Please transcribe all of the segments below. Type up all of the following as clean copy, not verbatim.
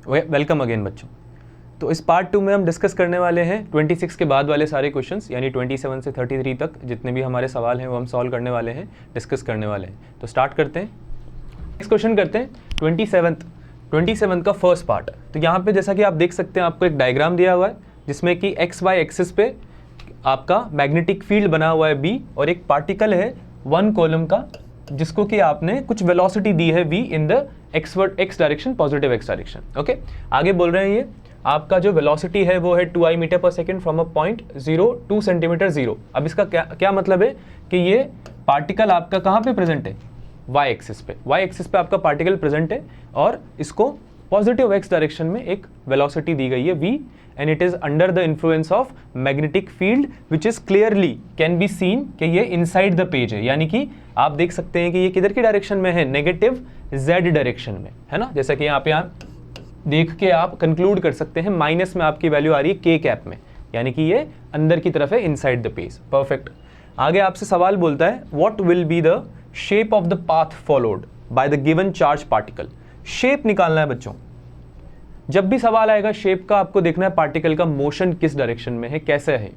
Welcome again बच्चों। तो इस पार्ट 2 में हम डिस्कस करने वाले हैं 26 के बाद वाले सारे क्वेश्चंस, यानी 27 से 33 तक जितने भी हमारे सवाल हैं वो हम सॉल्व करने वाले हैं, डिस्कस करने वाले हैं। तो स्टार्ट करते हैं, नेक्स्ट क्वेश्चन करते हैं 27 का फर्स्ट पार्ट। तो यहाँ पे जैसा कि आप देख सकते हैं, आपको एक डायग्राम दिया हुआ है जिसमें कि एक्स वाई एक्सिस पे आपका मैग्नेटिक फील्ड बना हुआ है बी, और एक पार्टिकल है 1 कॉलम का जिसको कि आपने कुछ वेलोसिटी दी है v in the x direction, positive x direction. Okay, आगे बोल रहे हैं ये आपका जो वेलोसिटी है वो है 2i metre per second from a point 0 2 centimetre 0। अब इसका क्या मतलब है कि ये पार्टिकल आपका कहाँ पे प्रेजेंट है, y एक्सिस पे आपका पार्टिकल प्रेजेंट है, और इसको पॉजिटिव एक्स डायरेक्शन में एक वेलोसिटी दी गई है v, and it is under the influence of magnetic field which is clearly can be seen कि ये इनसाइड द पेज है, यानी कि आप देख सकते हैं कि ये किधर की डायरेक्शन में है, नेगेटिव z डायरेक्शन में है ना। जैसा कि यहाँ पे आप देख के आप कंक्लूड कर सकते हैं, माइनस में आपकी वैल्यू आ रही है k कैप में, यानी कि ये अंदर की तरफ है, इनसाइड द पेज। परफेक्ट। आगे आपसे सवाल बोलता है what will be the shape of the path followed by the given charge particle. Shape निकालना है बच्चों। जब भी सवाल आएगा शेप का, आपको देखना है पार्टिकल का मोशन किस डायरेक्शन में है, कैसे है।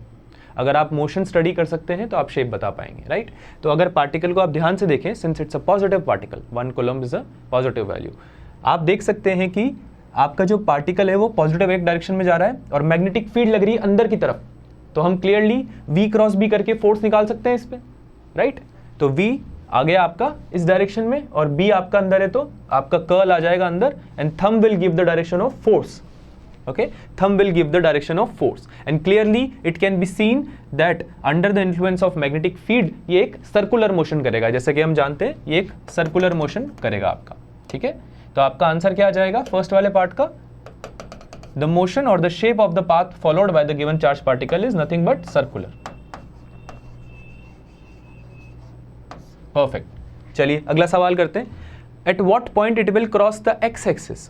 अगर आप मोशन स्टडी कर सकते हैं तो आप शेप बता पाएंगे, राइट। तो अगर पार्टिकल को आप ध्यान से देखें, since it's a positive particle, 1 coulomb is a positive value, आप देख सकते हैं कि आपका जो पार्टिकल है वो पॉजिटिव एक डायरेक्शन में जा रहा है और मैग्नेटिक फील्ड लग रही है अंदर की तरफ। तो हम क्लियरली v क्रॉस b करके फोर्स निकाल सकते हैं इस पे, राइट। तो v आ गया आपका इस डायरेक्शन में और b आपका अंदर है, तो आपका कर्ल आ जाएगा अंदर, and thumb will give the direction of force. Okay, thumb will give the direction of force, and clearly it can be seen that under the influence of magnetic field ये एक circular motion करेगा, जैसे कि हम जानते हैं ये एक circular motion करेगा आपका, ठीक है। तो आपका आंसर क्या आ जाएगा फर्स्ट वाले पार्ट का, the motion or the shape of the path followed by the given charge particle is nothing but circular। perfect। चलिए अगला सवाल करते हैं, at what point it will cross the x axis।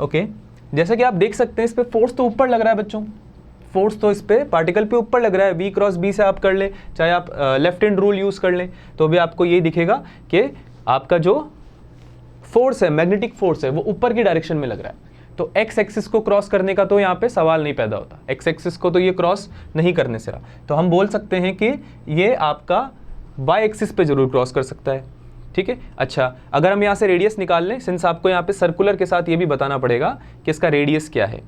Okay, जैसे कि आप देख सकते हैं इस पे फोर्स तो ऊपर लग रहा है बच्चों, फोर्स तो इस पे पार्टिकल पे ऊपर लग रहा है, v क्रॉस b से आप कर लें, चाहे आप लेफ्ट हैंड रूल यूज कर लें, तो भी आपको ये दिखेगा कि आपका जो फोर्स है, मैग्नेटिक फोर्स है, वो ऊपर की डायरेक्शन में लग रहा है। तो x एक्सिस को क्रॉस करने का तो यहाँ पे सवाल नहीं पैदा होता, x एक्सिस को तो ये क्रॉस नहीं करने से रहा, तो हम बोल सकते हैं कि ये आपका y एक्सिस पे जरूर क्रॉस कर सकता है, ठीक है। अच्छा, अगर हम यहाँ से रेडियस निकाल लें, सिंस आपको यहाँ पे सर्कुलर के साथ ये भी बताना पड़ेगा कि इसका रेडियस क्या है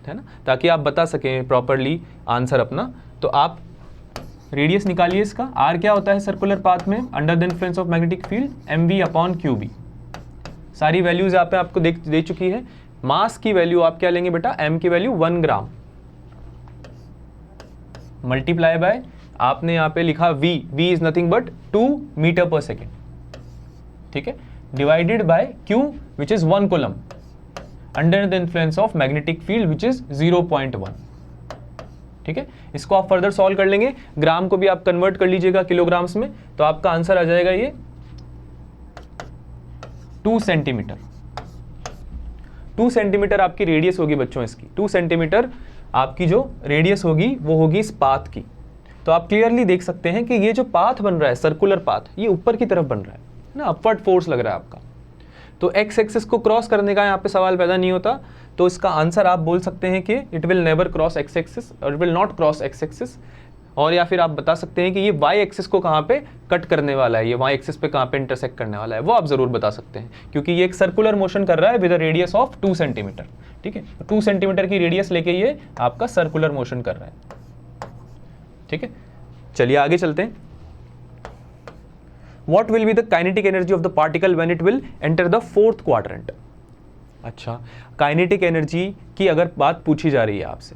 ना, ताकि आप बता सकें प्रॉपरली आंसर अपना। तो आप रेडियस निकालिए इसका, आर क्या होता है सर्कुलर पाथ में, under the influence of magnetic field mv/qb। सारी वैल्यूज यहाँ पे आपको दे चुकी है। मास की वैल्यू आप क्या लेंगे बेटा, m की वैल्यू 1 ग्राम मल्टीप्लाई बाय आपने यहाँ पे लिखा v is nothing but 2 meter per second, ठीक है, divided by q which is 1 coulomb under the influence of magnetic field which is 0.1, ठीक है। इसको आप फर्दर सॉल्व कर लेंगे, ग्राम को भी आप कन्वर्ट कर लीजिएगा किलोग्राम्स में, तो आपका आंसर आ जाएगा ये 2 सेंटीमीटर। 2 सेंटीमीटर आपकी रेडियस होगी बच्चों इसकी, 2 सेंटीमीटर आपकी जो रेडियस होगी वो होगी इस पाथ की। तो आप क्लियरली देख सकते हैं कि ये जो पाथ बन रहा है सर्कुलर पाथ, ये ऊपर की तरफ बन रहा है ना, अपवर्ड फोर्स लग रहा है आपका। तो एक्स एक्सिस को क्रॉस करने का यहाँ पे सवाल पैदा नहीं होता, तो इसका आंसर आप बोल सकते हैं कि it will never cross X axis और it will not cross X axis, और या फिर आप बता सकते हैं कि ये वाई एक्सिस को कहाँ पे कट करने वाला है, ये वाई एक्सिस पे कहाँ पे इंटरसेक्ट करने वाला है, वो आप जरूर बता सकते हैं, क्योंकि ये एक सर्कुलर मोशन कर रहा है with a radius of 2 centimetre, ठीक है। 2 सेंटीमीटर की रेडियस लेके ये आपका सर्कुलर मोशन कर रहा है, ठीक है। चलिए आगे चलते हैं। What will be the kinetic energy of the particle when it will enter the 4th quadrant? अच्छा, काइनेटिक एनर्जी की अगर बात पूछी जा रही है आपसे,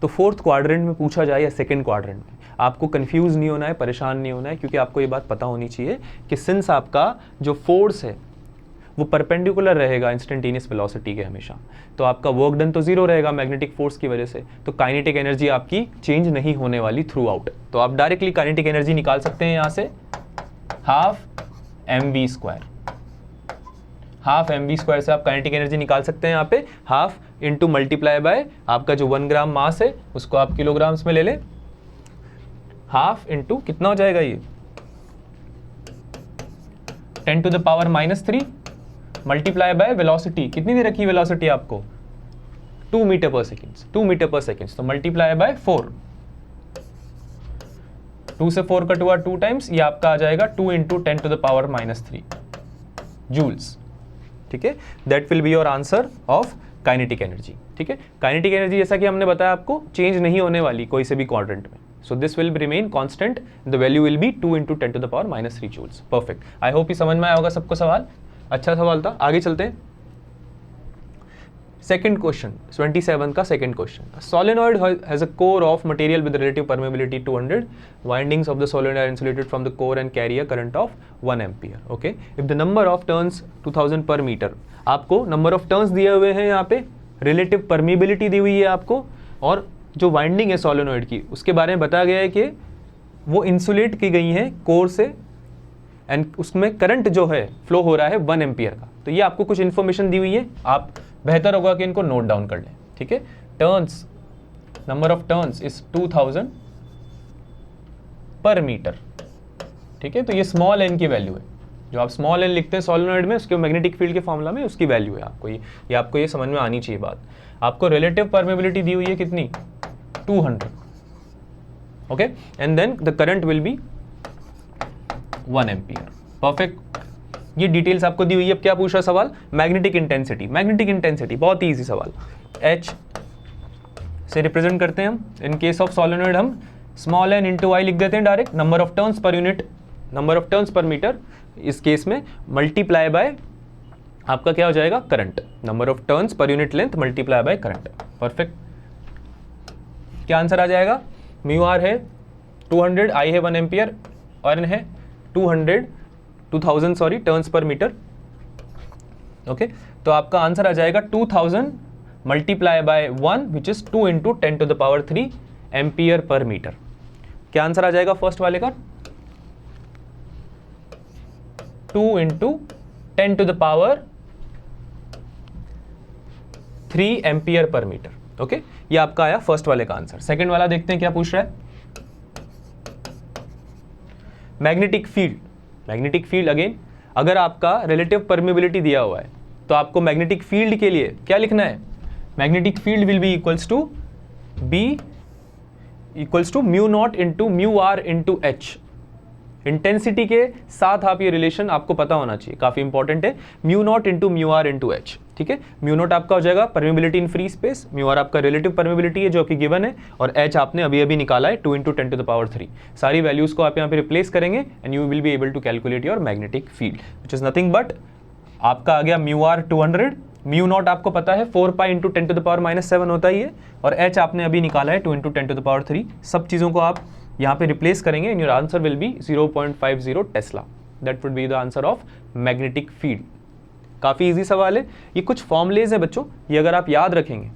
तो 4th क्वाड्रेंट में पूछा जाए या 2nd क्वाड्रेंट में, आपको कंफ्यूज नहीं होना है, परेशान नहीं होना है, क्योंकि आपको ये बात पता होनी चाहिए कि सिंस आपका जो फोर्स है वो परपेंडिकुलर रहेगा इंस्टेंटेनियस वेलोसिटी के हमेशा, तो आपका वर्क डन तो 0 रहेगा मैग्नेटिक फोर्स की वजह से, तो काइनेटिक एनर्जी आपकी चेंज नहीं होने वाली थ्रू आउट। तो आप डायरेक्टली काइनेटिक एनर्जी निकाल सकते हैं यहाँ से, हाफ mv², हाफ mv² से आप काइनेटिक एनर्जी निकाल सकते हैं यहाँ पे, हाफ इंटू मल्टीप्लाई बाय आपका जो 1 ग्राम मास है उसको आप किलोग्राम्स में ले लें, हाफ इंटू कितना हो जाएगा ये 10⁻³ मल्टीप्लाई बाय वेलोसिटी, कितनी दे रखी है वेलोसिटी आपको 2 meter per second, 2 meter per second, तो मल्टीप्लाई बाय 4, 2 से 4 कट हुआ 2 टाइम्स, ये आपका आ जाएगा 2 into 10 to the power -3 joules. ठीक है, that will be your answer of kinetic energy. ठीक है, काइनेटिक एनर्जी जैसा कि हमने बताया आपको चेंज नहीं होने वाली कोई से भी क्वाड्रेंट में, so this will remain constant, the value will be 2 into 10 to the power -3 joules. Perfect, I hope ये समझ में आया होगा सबको सवाल, अच्छा सवाल था। आगे चलते हैं, सेकंड क्वेश्चन 27 का second question. Solenoid has a core of material with relative permeability 200, windings of the solenoid are insulated from the core and carry a current of 1 ampere. Okay, if the number of turns 2000 per metre, आपको number of turns दिए हुए हैं, यहाँ पे relative permeability दी हुई है आपको, और जो वाइंडिंग है सोलेनॉइड की उसके बारे में बताया गया है कि वो इंसुलेट की गई हैं कोर से, एंड उसमें करंट जो है फ्लो हो रहा है 1 एम्पियर का। तो ये आपको कुछ इन्फॉर्मेशन दी हुई है, आप बेहतर होगा कि इनको नोट डाउन कर लें। ठीक है, turns, number of turns is 2000 per metre. ठीक है, तो ये स्मॉल एन की वैल्यू है, जो आप स्मॉल एन लिखते हैं सोलेनॉइड में, उसके मैग्नेटिक फील्ड के फॉर्मूला में उसकी वैल्यू है आपको, ये आपको ये समझ में आनी चाहिए बात। आपको रिलेटिव परमेबिलिटी दी हुई है कितनी 200, okay, and then the current will be 1 ampere. Perfect, ये डिटेल्स आपको दी हुई है। अब क्या पूछ रहा सवाल, मैग्नेटिक इंटेंसिटी। मैग्नेटिक इंटेंसिटी बहुत ही इजी सवाल, H से रिप्रेजेंट करते हैं हम, इन केस ऑफ सोलेनॉइड हम स्मॉल एन इंटू आई लिख देते हैं direct, number of turns per unit, number of turns per meter, इस केस में मल्टीप्लाई बाय आपका क्या हो जाएगा current, number of turns per unit length multiply by current. Perfect, क्या आंसर आ जाएगा, म्यू आर है 200, आई है 1 एम्पियर और एन है 2000 sorry turns per meter. Okay, तो आपका आंसर आ जाएगा 2000 multiply by 1 which is 2 into 10 to the power 3 ampere per meter. क्या आंसर आ जाएगा फर्स्ट वाले का, 2 into 10 to the power 3 ampere per meter. Okay, ये आपका आया फर्स्ट वाले का आंसर। सेकंड वाला देखते हैं क्या पूछ रहा है, magnetic field. Magnetic field again, अगर आपका रिलेटिव परमेबिलिटी दिया हुआ है तो आपको मैग्नेटिक फील्ड के लिए क्या लिखना है, magnetic field will be equals to B equals to mu not into mu R into H. Intensity के साथ आप ये रिलेशन आपको पता होना चाहिए, काफी इंपॉर्टेंट है, mu not into mu R into H. ठीक है, म्यू नॉट आपका हो जाएगा permeability in free space, mu R आपका रिलेटिव परमेबिलिटी है जो कि गिवन है, और एच आपने अभी अभी निकाला है 2 इंटू 10 टू द पावर 3। सारी वैल्यूज को आप यहाँ पे रिप्लेस करेंगे and you will be able to calculate your magnetic field which is nothing but आपका आ गया म्यू आर 200, म्यू नॉट आपको पता है 4 pi into 10 to the power -7 होता ही है, और एच आपने अभी निकाला है 2 इंटू 10 टू द पावर 3। सब चीज़ों को आप यहाँ पे रिप्लेस करेंगे and your answer will B 0.50 Tesla. That would be the answer of magnetic field. काफ़ी इजी सवाल है, ये कुछ फॉर्मूलेज है बच्चों, ये अगर आप याद रखेंगे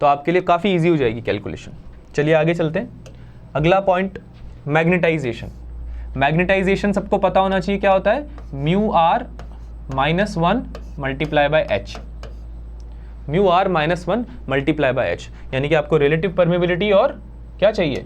तो आपके लिए काफ़ी इजी हो जाएगी कैलकुलेशन। चलिए आगे चलते हैं, अगला पॉइंट मैग्नेटाइजेशन। मैग्नेटाइजेशन सबको पता होना चाहिए क्या होता है, mu r -1 multiply by H, mu r -1 multiply by H, यानी कि आपको रिलेटिव परमेबिलिटी और क्या चाहिए,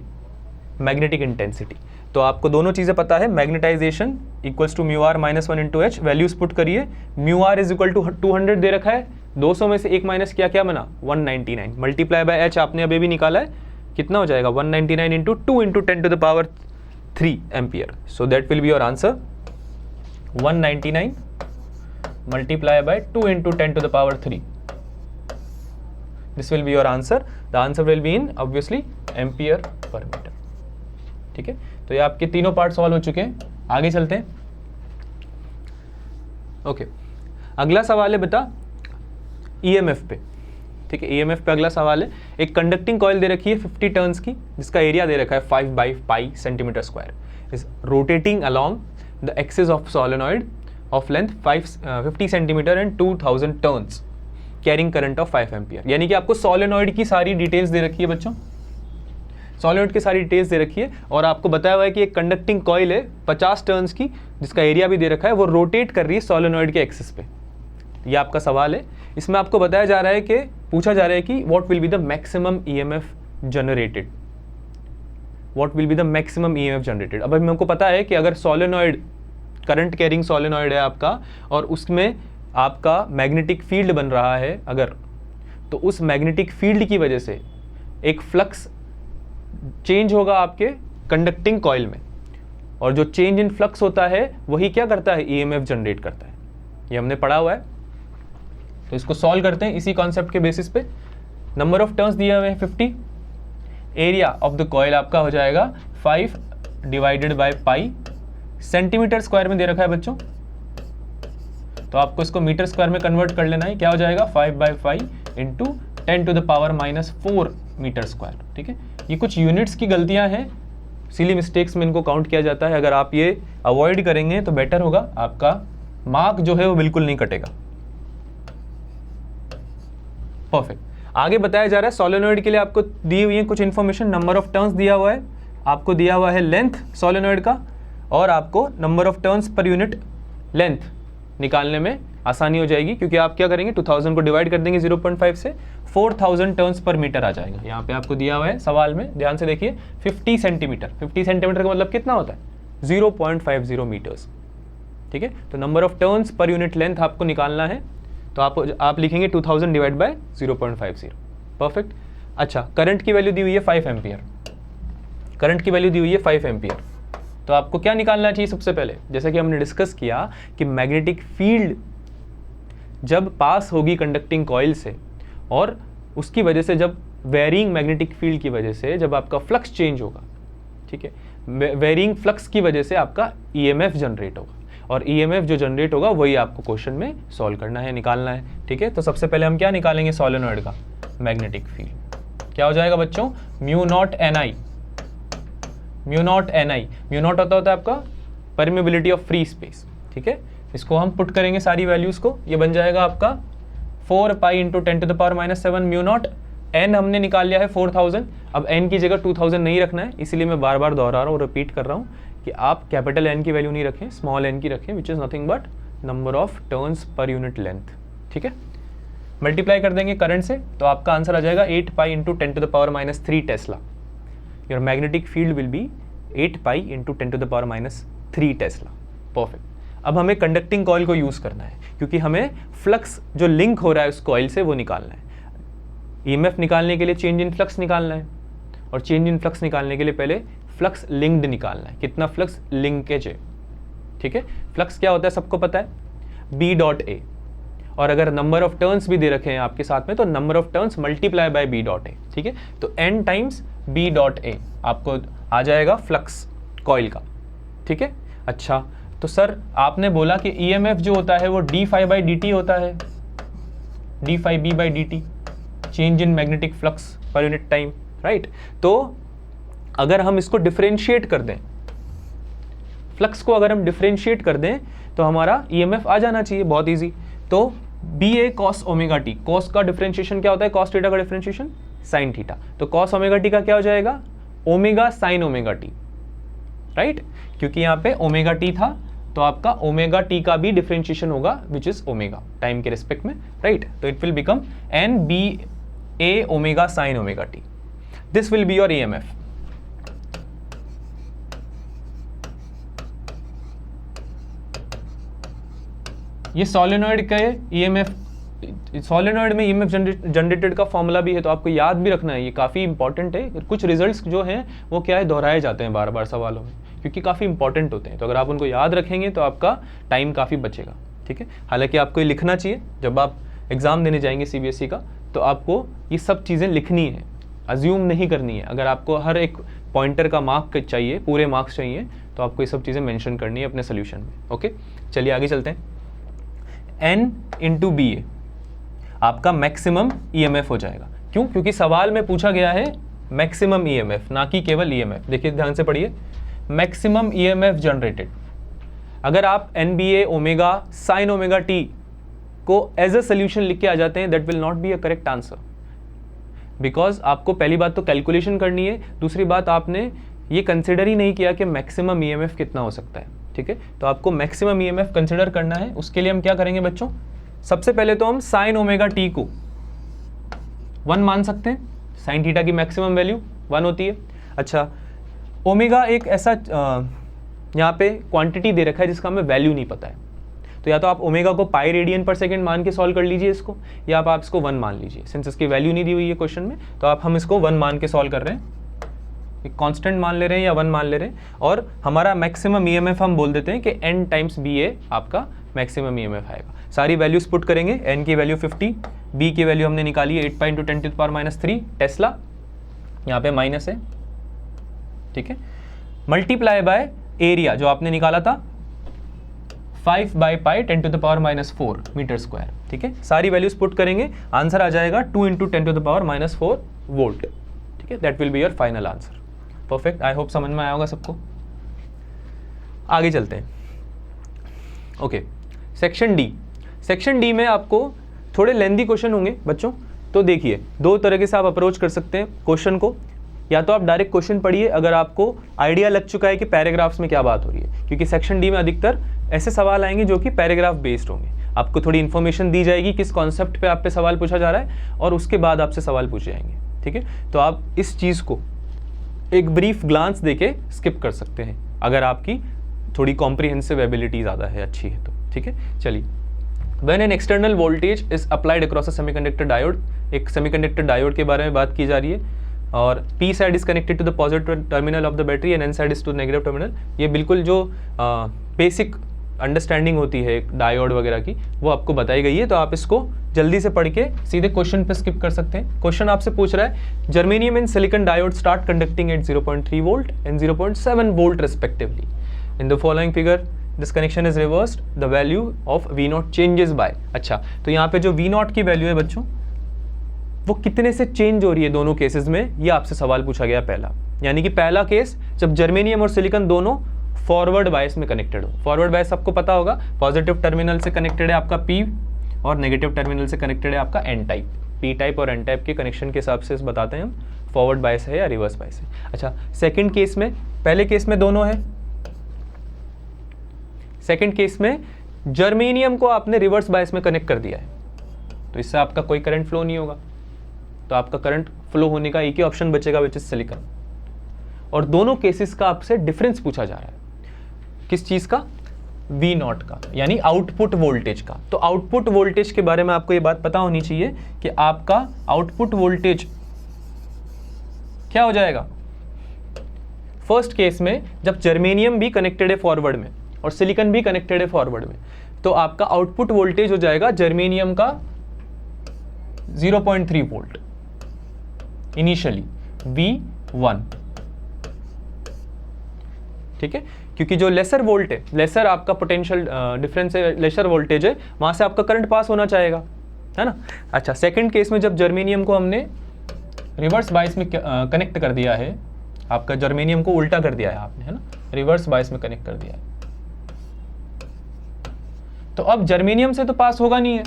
मैग्नेटिक इंटेंसिटी। तो आपको दोनों चीज़ें पता है, magnetisation equals to mu r -1 into H, values put करिए, mu r is equal to 200 दे रखा है, 200 में से एक माइनस किया, क्या बना 199, मल्टीप्लाई बाय एच आपने अभी भी निकाला है, कितना हो जाएगा 199 into 2 into 10 to the power 3 ampere. So that will be your answer 199 multiply by 2 into 10 to the power 3। This will be your answer, the answer will be in obviously ampere per metre. ठीक है, तो ये आपके तीनों part solve हो चुके हैं। आगे चलते हैं। ओके, अगला सवाल है बेटा ईएमएफ पे। ठीक है, ईएमएफ पे अगला सवाल है, एक कंडक्टिंग कॉइल दे रखी है 50 टर्न्स की, जिसका एरिया दे रखा है 5/π centimetre square, is rotating along the axis of solenoid of length 50 centimetre and 2000 turns, carrying current of 5 ampere. यानी कि आपको सोलेनॉइड की सारी डिटेल्स दे रखी है बच्चों, सॉलिड की सारी डिटेल्स दे रखी है, और आपको बताया हुआ है कि एक कंडक्टिंग कॉइल है 50 टर्न्स की, जिसका एरिया भी दे रखा है, वो रोटेट कर रही है सोलेनॉइड के एक्सिस पे। ये आपका सवाल है। इसमें आपको बताया जा रहा है कि पूछा जा रहा है कि what will be the maximum EMF generated, what will be the maximum EMF generated. अब हमको पता है कि अगर सोलेनॉइड करंट कैरिंग सोलेनॉइड है आपका और उसमें आपका मैग्नेटिक फील्ड बन रहा है अगर, तो उस मैग्नेटिक फील्ड की वजह से एक फ्लक्स चेंज होगा आपके कंडक्टिंग कॉइल में, और जो चेंज इन फ्लक्स होता है वही क्या करता है, ईएमएफ जनरेट करता है। ये हमने पढ़ा हुआ है। तो इसको सॉल्व करते हैं इसी कॉन्सेप्ट के बेसिस पे। नंबर ऑफ टर्न्स दिए हुए हैं 50, एरिया ऑफ द कॉइल आपका हो जाएगा 5 divided by pi, centimetre square में दे रखा है बच्चों, तो आपको इसको मीटर स्क्वायर में कन्वर्ट कर लेना है। क्या हो जाएगा 5/5 into 10 to the power -4 metre square. ठीक है, ये कुछ यूनिट्स की गलतियां हैं, सिली मिस्टेक्स में इनको काउंट किया जाता है। अगर आप ये अवॉइड करेंगे तो बेटर होगा, आपका मार्क जो है वो बिल्कुल नहीं कटेगा। परफेक्ट। आगे बताया जा रहा है सोलेनॉइड के लिए आपको दी हुई है कुछ इन्फॉर्मेशन। नंबर ऑफ टर्न्स दिया हुआ है, आपको दिया हुआ है लेंथ सोलेनॉइड का, और आपको number of turns per unit length निकालने में आसानी हो जाएगी, क्योंकि आप क्या करेंगे 2000 को डिवाइड कर देंगे 0.5 से, 4000 टर्न्स पर मीटर आ जाएगा। यहाँ पे आपको दिया हुआ है सवाल में, ध्यान से देखिए, 50 सेंटीमीटर। 50 सेंटीमीटर का मतलब कितना होता है, 0.50 मीटर्स। ठीक है, तो number of turns per unit length आपको निकालना है, तो आप लिखेंगे 2000 डिवाइड बाय 0.50। परफेक्ट। अच्छा, करंट की वैल्यू दी हुई है 5 एम्पियर, करंट की वैल्यू दी हुई है 5 एम्पियर। तो आपको क्या निकालना चाहिए सबसे पहले, जैसा कि हमने डिस्कस किया कि मैग्नेटिक फील्ड जब पास होगी कंडक्टिंग कॉइल से, और उसकी वजह से जब वेरिंग मैग्नेटिक फील्ड की वजह से जब आपका फ्लक्स चेंज होगा, ठीक है, वेरिंग फ्लक्स की वजह से आपका ईएमएफ जनरेट होगा, और ईएमएफ जो जनरेट होगा वही आपको क्वेश्चन में सॉल्व करना है, निकालना है। ठीक है, तो सबसे पहले हम क्या निकालेंगे सोलेनॉइड का मैग्नेटिक फील्ड। क्या हो जाएगा बच्चों, म्यू नॉट एन आई। म्यू नॉट एन आई, म्यू नॉट होता है आपका परमिबिलिटी ऑफ फ्री स्पेस। ठीक है, इसको हम पुट करेंगे सारी वैल्यूज को, ये बन जाएगा आपका 4 pi into 10 to the power -7 mu naught. N हमने निकाल लिया है 4000, अब एन की जगह 2000 नहीं रखना है, इसीलिए मैं बार बार दोहरा रहा हूँ, रिपीट कर रहा हूँ कि आप कैपिटल एन की वैल्यू नहीं रखें, स्मॉल एन की रखें, which is nothing but number of turns per unit length. ठीक है, मल्टीप्लाई कर देंगे करंट से, तो आपका आंसर आ जाएगा 8 pi into 10 to the power -3 tesla. Your magnetic field will be 8 pi into 10 to the power -3 tesla. Perfect. अब हमें कंडक्टिंग कॉइल को यूज़ करना है, क्योंकि हमें फ्लक्स जो लिंक हो रहा है उस कॉइल से वो निकालना है। ईएमएफ निकालने के लिए चेंज इन फ्लक्स निकालना है, और चेंज इन फ्लक्स निकालने के लिए पहले फ्लक्स लिंक्ड निकालना है, कितना फ्लक्स लिंकेज है। ठीक है, फ्लक्स क्या होता है सबको पता है, बी डॉट ए, और अगर नंबर ऑफ टर्न्स भी दे रखे हैं आपके साथ में तो number of turns multiply by B dot A. ठीक है, तो N times B dot A आपको आ जाएगा फ्लक्स कॉइल का। ठीक है, अच्छा, तो सर आपने बोला कि ईएमएफ जो होता है वो d phi by d t होता है, d phi B by d t, change in magnetic flux per unit time, right. तो अगर हम इसको डिफरेंशिएट कर दें, फ्लक्स को अगर हम डिफरेंशिएट कर दें तो हमारा ईएमएफ आ जाना चाहिए, बहुत इजी। तो बी ए कॉस ओमेगा टी, कॉस का डिफरेंशिएशन क्या होता है, कॉस थीटा का डिफरेंशिएशन साइन थीटा, तो कॉस ओमेगा टी का क्या हो जाएगा, omega sine omega T, right, क्योंकि यहाँ पे ओमेगा टी था, तो आपका ओमेगा टी का भी डिफरेंशिएशन होगा विच इज ओमेगा टाइम के रिस्पेक्ट में, राइट। तो it will become N B A omega sine omega t, this will be your EMF. ये सोलेनॉइड के ईएमएफ, सोलेनॉइड में ईएमएफ जनरेटेड का फॉर्मूला भी है, तो आपको याद भी रखना है, ये काफ़ी इंपॉर्टेंट है। कुछ रिजल्ट्स जो हैं वो क्या है, दोहराए जाते हैं बार बार सवालों में, क्योंकि काफ़ी इंपॉर्टेंट होते हैं, तो अगर आप उनको याद रखेंगे तो आपका टाइम काफ़ी बचेगा। ठीक है, हालांकि आपको ये लिखना चाहिए, जब आप एग्ज़ाम देने जाएंगे सीबीएसई का, तो आपको ये सब चीज़ें लिखनी है, अज्यूम नहीं करनी है। अगर आपको हर एक पॉइंटर का मार्क चाहिए, पूरे मार्क्स चाहिए, तो आपको ये सब चीज़ें मेंशन करनी है अपने सोल्यूशन में। ओके, चलिए आगे चलते हैं। एन इंटू बी ए आपका मैक्सिमम ईएमएफ हो जाएगा। क्यों? क्योंकि सवाल में पूछा गया है मैक्सिमम ईएमएफ, ना कि केवल ईएमएफ। देखिए ध्यान से पढ़िए, मैक्सिमम ईएमएफ जनरेटेड। अगर आप N B A omega sine omega T को एज अ सोल्यूशन लिख के आ जाते हैं, that will not be a correct answer, because आपको पहली बात तो कैलकुलेशन करनी है, दूसरी बात आपने ये कंसिडर ही नहीं किया कि मैक्सिमम ईएमएफ कितना हो सकता है। ठीक है, तो आपको मैक्सिमम ईएमएफ कंसिडर करना है। उसके लिए हम क्या करेंगे बच्चों, सबसे पहले तो हम साइन ओमेगा टी को 1 मान सकते हैं, साइन थीटा की मैक्सिमम वैल्यू 1 होती है। अच्छा, ओमेगा एक ऐसा यहाँ पे क्वांटिटी दे रखा है जिसका हमें वैल्यू नहीं पता है, तो या तो आप ओमेगा को पाई रेडियन पर सेकेंड मान के सॉल्व कर लीजिए इसको, या आप इसको 1 मान लीजिए। सिंस इसकी वैल्यू नहीं दी हुई है क्वेश्चन में, तो हम इसको 1 मान के सॉल्व कर रहे हैं, एक कांस्टेंट मान ले रहे हैं या 1 मान ले रहे हैं, और हमारा मैक्सिमम ईएमएफ हम बोल देते हैं कि n टाइम्स BA आपका मैक्सिमम ईएमएफ आएगा। सारी वैल्यूज पुट करेंगे, n की वैल्यू 50, B की वैल्यू हमने निकाली है 8 पाई इंटू 10⁻³ टेस्ला, यहाँ पे माइनस है, ठीक है, मल्टीप्लाई बाय एरिया जो आपने निकाला था 5 बाई पाई 10⁻⁴ मीटर स्क्वायर, ठीक है। सारी वैल्यूज पुट करेंगे, आंसर आ जाएगा 2 इंटू 10⁻⁴ वोल्ट, ठीक है। That will be your final answer. Perfect, I hope समझ में आया होगा सबको। आगे चलते हैं। Okay, section D. Section D में आपको थोड़े लेंदी क्वेश्चन होंगे बच्चों, तो देखिए 2 तरीके से आप अप्रोच कर सकते हैं क्वेश्चन को। या तो आप डायरेक्ट क्वेश्चन पढ़िए अगर आपको आइडिया लग चुका है कि पैराग्राफ्स में क्या बात हो रही है, क्योंकि सेक्शन डी में अधिकतर ऐसे सवाल आएंगे जो कि पैराग्राफ बेस्ड होंगे। आपको थोड़ी इन्फॉर्मेशन दी जाएगी किस कॉन्सेप्ट पे आप पे सवाल पूछा जा रहा है, और उसके बाद आपसे सवाल पूछे जाएंगे, ठीक है। तो आप इस चीज़ को एक ब्रीफ ग्लांस देके स्किप कर सकते हैं अगर आपकी थोड़ी कॉम्प्रिहेंसिव एबिलिटी ज़्यादा है, अच्छी है तो, ठीक है। चलिए, when an external voltage is applied across a semiconductor diode, एक सेमीकंडक्टर डायोड के बारे में बात की जा रही है, और P side is connected to the positive terminal of the battery and N side is to negative terminal. ये बिल्कुल जो बेसिक अंडरस्टैंडिंग होती है डायोड वगैरह की, वो आपको बताई गई है, तो आप इसको जल्दी से पढ़ के सीधे क्वेश्चन पे स्किप कर सकते हैं। क्वेश्चन आपसे पूछ रहा है germanium and silicon diode start conducting at 0.3 volt and 0.7 volt respectively. In the following figure this connection is reversed, the value of V0 changes by. अच्छा, तो यहाँ पे जो V0 की वैल्यू है बच्चों, वो कितने से चेंज हो रही है दोनों केसेस में, ये आपसे सवाल पूछा गया पहला। यानी कि पहला केस जब जर्मेनियम और सिलिकॉन दोनों फॉरवर्ड बायस में कनेक्टेड हो। फॉरवर्ड बायस आपको पता होगा, पॉजिटिव टर्मिनल से कनेक्टेड है आपका P और नेगेटिव टर्मिनल से कनेक्टेड है आपका N टाइप। P टाइप और N टाइप के कनेक्शन के हिसाब से बताते हैं हम फॉरवर्ड बायस है या रिवर्स बायस है। अच्छा, सेकेंड केस में, पहले केस में दोनों है, सेकेंड केस में जर्मेनियम को आपने रिवर्स बायस में कनेक्ट कर दिया है, तो इससे आपका कोई करंट फ्लो नहीं होगा, तो आपका करंट फ्लो होने का एक ही ऑप्शन बचेगा विच इज सिलिकॉन। और दोनों केसेस का आपसे डिफरेंस पूछा जा रहा है, किस चीज का? V0 का, यानी आउटपुट वोल्टेज का। तो आउटपुट वोल्टेज के बारे में आपको ये बात पता होनी चाहिए कि आपका आउटपुट वोल्टेज क्या हो जाएगा। फर्स्ट केस में जब जर्मेनियम भी कनेक्टेड है फॉरवर्ड में और सिलिकॉन भी कनेक्टेड है फॉरवर्ड में, तो आपका आउटपुट वोल्टेज हो जाएगा जर्मेनियम का 0.3 वोल्ट इनिशियली, V1, ठीक है। क्योंकि जो लेसर वोल्ट है, लेसर आपका पोटेंशियल डिफरेंस है, लेसर वोल्टेज है, वहां से आपका करंट पास होना चाहेगा, है ना। अच्छा, सेकंड केस में जब जर्मेनियम को हमने रिवर्स बायस में कनेक्ट कर दिया है, आपका जर्मेनियम को उल्टा कर दिया है आपने, है ना, रिवर्स बायस में कनेक्ट कर दिया है, तो अब जर्मेनियम से तो पास होगा नहीं है।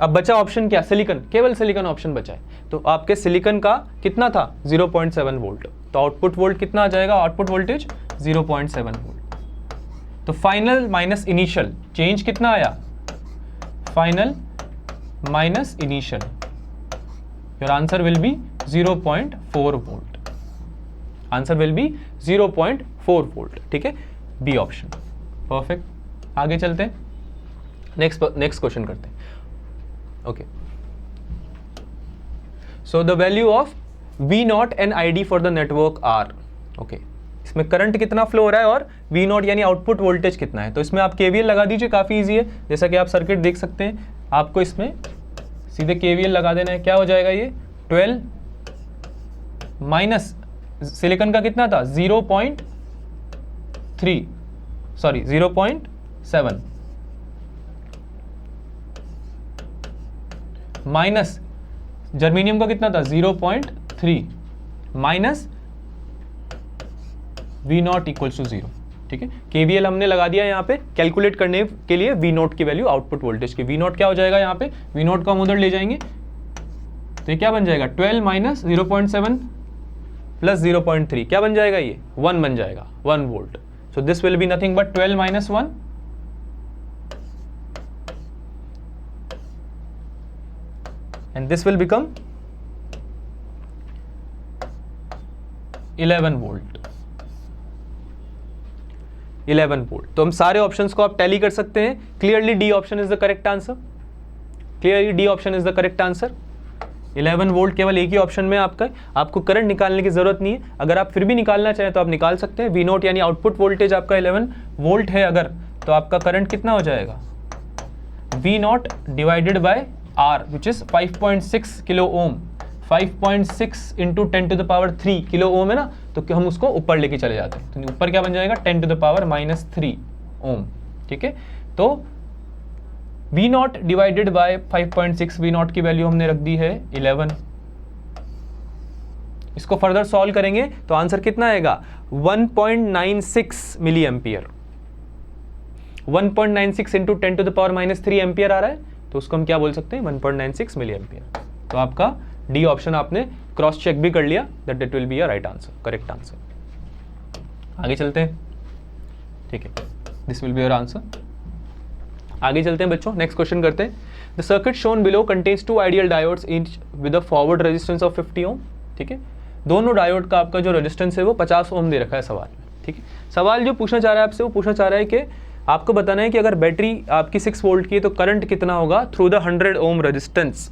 अब बचा ऑप्शन क्या? सिलिकॉन, केवल सिलिकॉन ऑप्शन बचा है। तो आपके सिलिकॉन का कितना था? 0.7 वोल्ट। तो आउटपुट वोल्ट कितना आ जाएगा? Output voltage 0.7 volt. तो फाइनल माइनस इनिशियल चेंज कितना आया? Final minus initial, your answer will B 0.4 volt. Answer will B 0.4 volt, ठीक है, बी ऑप्शन। परफेक्ट, आगे चलते हैं, नेक्स्ट क्वेश्चन करते हैं। Okay, so the value of V0 and ID for the network are. Okay, इसमें करंट कितना flow हो रहा है और V0 यानी आउटपुट वोल्टेज कितना है। तो इसमें आप KVL लगा दीजिए, काफ़ी इजी है। जैसा कि आप सर्किट देख सकते हैं, आपको इसमें सीधे KVL लगा देना है। क्या हो जाएगा ये? 12 माइनस सिलिकॉन का कितना था? 0.7 माइनस जर्मेनियम का कितना था? 0.3 माइनस V0 इक्वल्स टू 0, ठीक है। KVL हमने लगा दिया यहाँ पे कैलकुलेट करने के लिए V0 की वैल्यू, आउटपुट वोल्टेज की। V0 क्या हो जाएगा यहाँ पे? V0 को हम उधर ले जाएंगे, तो ये क्या बन जाएगा? 12 माइनस 0.7 प्लस 0.3 क्या बन जाएगा? ये 1 बन जाएगा, 1 volt. So this will be nothing but 12 minus 1, and this will become 11 volt. 11 volt. तो हम सारे ऑप्शंस को आप टैली कर सकते हैं। Clearly D option is the correct answer, clearly D option is the correct answer. 11 volt केवल एक ही ऑप्शन में आपका, आपको करंट निकालने की जरूरत नहीं है। अगर आप फिर भी निकालना चाहें तो आप निकाल सकते हैं। वी नोट यानी आउटपुट वोल्टेज आपका 11 वोल्ट है अगर, तो आपका करंट कितना हो जाएगा, V naught divided by R which is 5.6 kilo ohm. 5.6 into 10 to the power 3 kilo ohm है ना, तो हम उसको ऊपर लेके चले जाते हैं, तो ऊपर क्या बन जाएगा 10 टू द पावर -3 ओम। ठीक है, तो V naught divided by 5.6, V naught की वैल्यू हमने रख दी है 11। इसको फर्दर सॉल्व करेंगे तो आंसर कितना आएगा 1.96 milli ampere. 1.96 into 10 to the power -3 ampere आ रहा है, तो उसको हम क्या बोल सकते हैं 1.96 मिली एम्पियर। तो आपका डी ऑप्शन आपने क्रॉस चेक भी कर लिया, that it will be a right answer, correct answer. आगे चलते हैं, ठीक है, this will be your answer. आगे चलते हैं बच्चों, नेक्स्ट क्वेश्चन करते हैं। The circuit shown below contains 2 ideal diodes each with a forward resistance of 50 ohm. ठीक है, दोनों डायोड का आपका जो रेजिस्टेंस है वो 50 ओम दे रखा है सवाल में। ठीक है, सवाल जो पूछना चाह रहा है आपसे, वो पूछना चाह रहा है कि आपको बताना है कि अगर बैटरी आपकी 6 वोल्ट की है तो करंट कितना होगा through the 100 ohm resistance,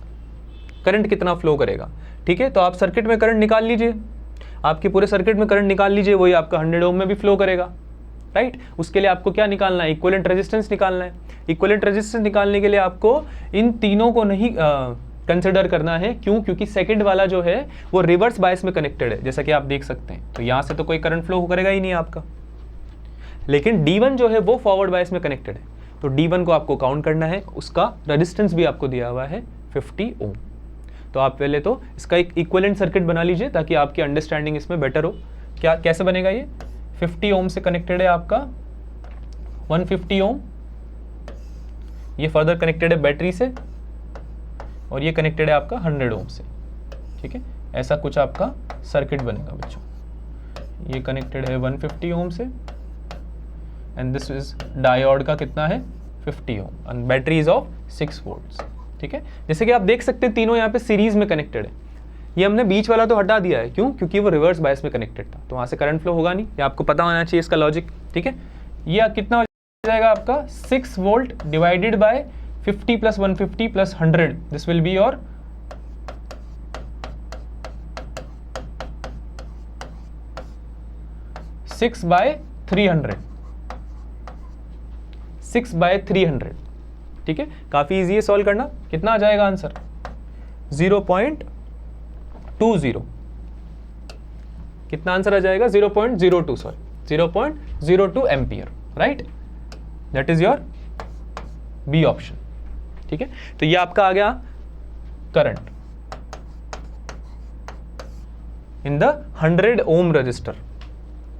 current कितना फ्लो करेगा। ठीक है, तो आप सर्किट में करंट निकाल लीजिए, आपके पूरे सर्किट में करंट निकाल लीजिए, वही आपका 100 ओम में भी फ्लो करेगा, राइट। उसके लिए आपको क्या निकालना है, इक्विवेलेंट रेजिस्टेंस निकालना है। इक्विवेलेंट रेजिस्टेंस निकालने के लिए आपको इन तीनों को नहीं कंसिडर करना है। क्यों? क्योंकि सेकंड वाला जो है वो रिवर्स बायस में कनेक्टेड है, जैसा कि आप देख सकते हैं। तो यहाँ से तो कोई करंट फ्लो करेगा ही नहीं आपका, लेकिन D1 जो है वो फॉरवर्ड बायस में कनेक्टेड है, तो D1 को आपको काउंट करना है। उसका रेजिस्टेंस भी आपको दिया हुआ है 50 ओम। तो आप पहले तो इसका एक इक्विवेलेंट सर्किट बना लीजिए ताकि आपकी अंडरस्टैंडिंग इसमें बेटर हो। क्या कैसे बनेगा ये, 50 ओम से कनेक्टेड है आपका 150 ओम, ये फर्दर कनेक्टेड है बैटरी से, और ये कनेक्टेड है आपका 100 ओम से। ठीक है, ऐसा कुछ आपका सर्किट बनेगा बच्चों। ये कनेक्टेड है 150 ओम से, एंड दिस इज डायोड का कितना है 50 ohm, and battery is of 6 volts. ठीक है, जैसे कि आप देख सकते हैं तीनों यहाँ पे सीरीज में कनेक्टेड है। ये हमने बीच वाला तो हटा दिया है, क्यों? क्योंकि वो रिवर्स बायस में कनेक्टेड था, तो वहाँ से करंट फ्लो होगा नहीं, ये आपको पता होना चाहिए इसका लॉजिक। ठीक है, ये कितना हो जाएगा आपका 6 volt divided by 50 plus 150 plus 100, this will be your 6 by 300, 6 by 300। ठीक है, काफी इजी है सॉल्व करना। कितना आ जाएगा आंसर 0.20, कितना आंसर आ जाएगा 0.02, sorry 0.02 ampere, right. That is your B option. ठीक है, तो ये आपका आ गया current in the 100 ohm resistor.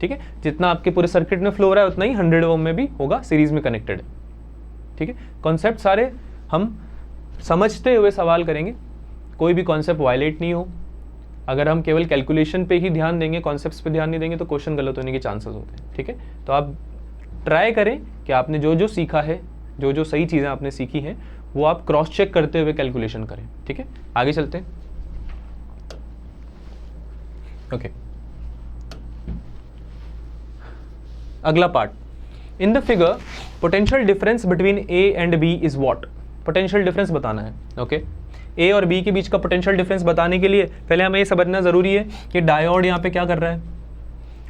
ठीक है, जितना आपके पूरे सर्किट में फ्लो हो रहा है उतना ही 100 ओम में भी होगा, सीरीज में कनेक्टेड है। ठीक है, कॉन्सेप्ट सारे हम समझते हुए सवाल करेंगे, कोई भी कॉन्सेप्ट वायलेट नहीं हो। अगर हम केवल कैलकुलेशन पे ही ध्यान देंगे, कॉन्सेप्ट्स पे ध्यान नहीं देंगे, तो क्वेश्चन गलत होने के चांसेस होते हैं। ठीक है, तो आप ट्राई करें कि आपने जो जो सीखा है, जो जो सही चीज़ें आपने सीखी हैं, वो आप क्रॉस चेक करते हुए कैलकुलेशन करें। ठीक है, आगे चलते हैं। ओके, अगला part, in the figure potential difference between A and B is what. Potential difference बताना है। ओके, ए और बी के बीच का पोटेंशियल डिफरेंस बताने के लिए पहले हमें ये समझना जरूरी है कि डायोड यहाँ पे क्या कर रहा है।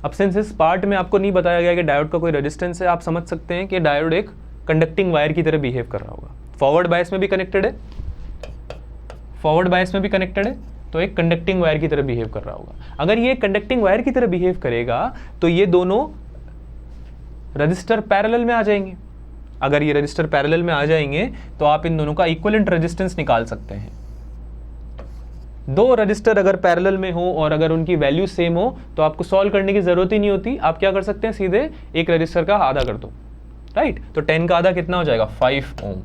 अब सिंस इस पार्ट में आपको नहीं बताया गया कि डायोड का कोई रेजिस्टेंस है, आप समझ सकते हैं कि डायोड एक कंडक्टिंग वायर की तरह बिहेव कर रहा होगा। फॉरवर्ड बायस में भी कनेक्टेड है, फॉरवर्ड बायस में भी कनेक्टेड है, तो एक कंडक्टिंग वायर की तरह बिहेव कर रहा होगा। अगर ये कंडक्टिंग वायर की तरह बिहेव करेगा तो ये दोनों रजिस्टर पैरेलल में आ जाएंगे। अगर ये रजिस्टर पैरेलल में आ जाएंगे तो आप इन दोनों का इक्विवेलेंट रेजिस्टेंस निकाल सकते हैं। दो रजिस्टर अगर पैरेलल में हो और अगर उनकी वैल्यू सेम हो तो आपको सॉल्व करने की जरूरत ही नहीं होती। आप क्या कर सकते हैं, सीधे एक रजिस्टर का आधा कर दो, राइट। तो 10 का आधा कितना हो जाएगा 5 ohm.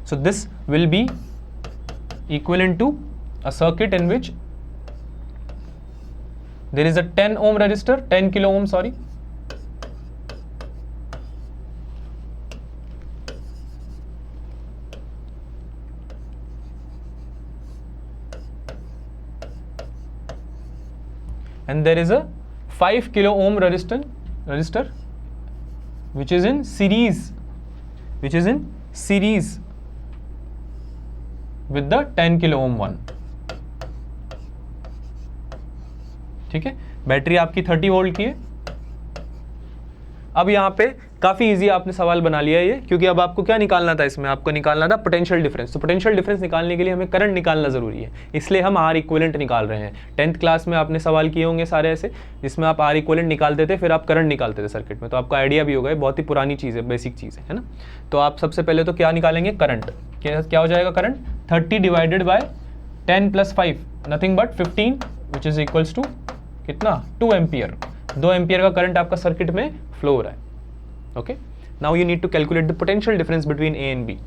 So this will be equivalent to a circuit in which there is a 10 ohm resistor, 10 kilo ohm, sorry, and there is a 5 kilo ohm resistor resistor which is in series with the 10 kilo ohm one. ठीक है, battery आपकी 30 volt की है। अब यहाँ पे काफी easy आपने सवाल बना लिया ये, क्योंकि अब आपको क्या निकालना था, इसमें आपको निकालना था पोटेंशियल डिफरेंस। तो पोटेंशियल डिफरेंस निकालने के लिए हमें करंट निकालना जरूरी है, इसलिए हम आर इक्विवेलेंट निकाल रहे हैं। 10th क्लास में आपने सवाल किए होंगे सारे ऐसे, जिसमें आप आर इक्विवेलेंट निकालते थे, फिर आप करंट निकालते थे सर्किट में, तो आपको आइडिया भी होगा, बहुत ही पुरानी चीज़ है, बेसिक चीज़ है ना। तो आप सबसे पहले तो क्या निकालेंगे, करंट। क्या हो जाएगा current, 30 divided by 10 + 5 nothing but 15 which is equals to कितना, 2 एम्पियर। 2 एम्पियर का करंट आपका सर्किट में फ्लो हो रहा है। Okay, now you need to calculate the potential difference between A and B.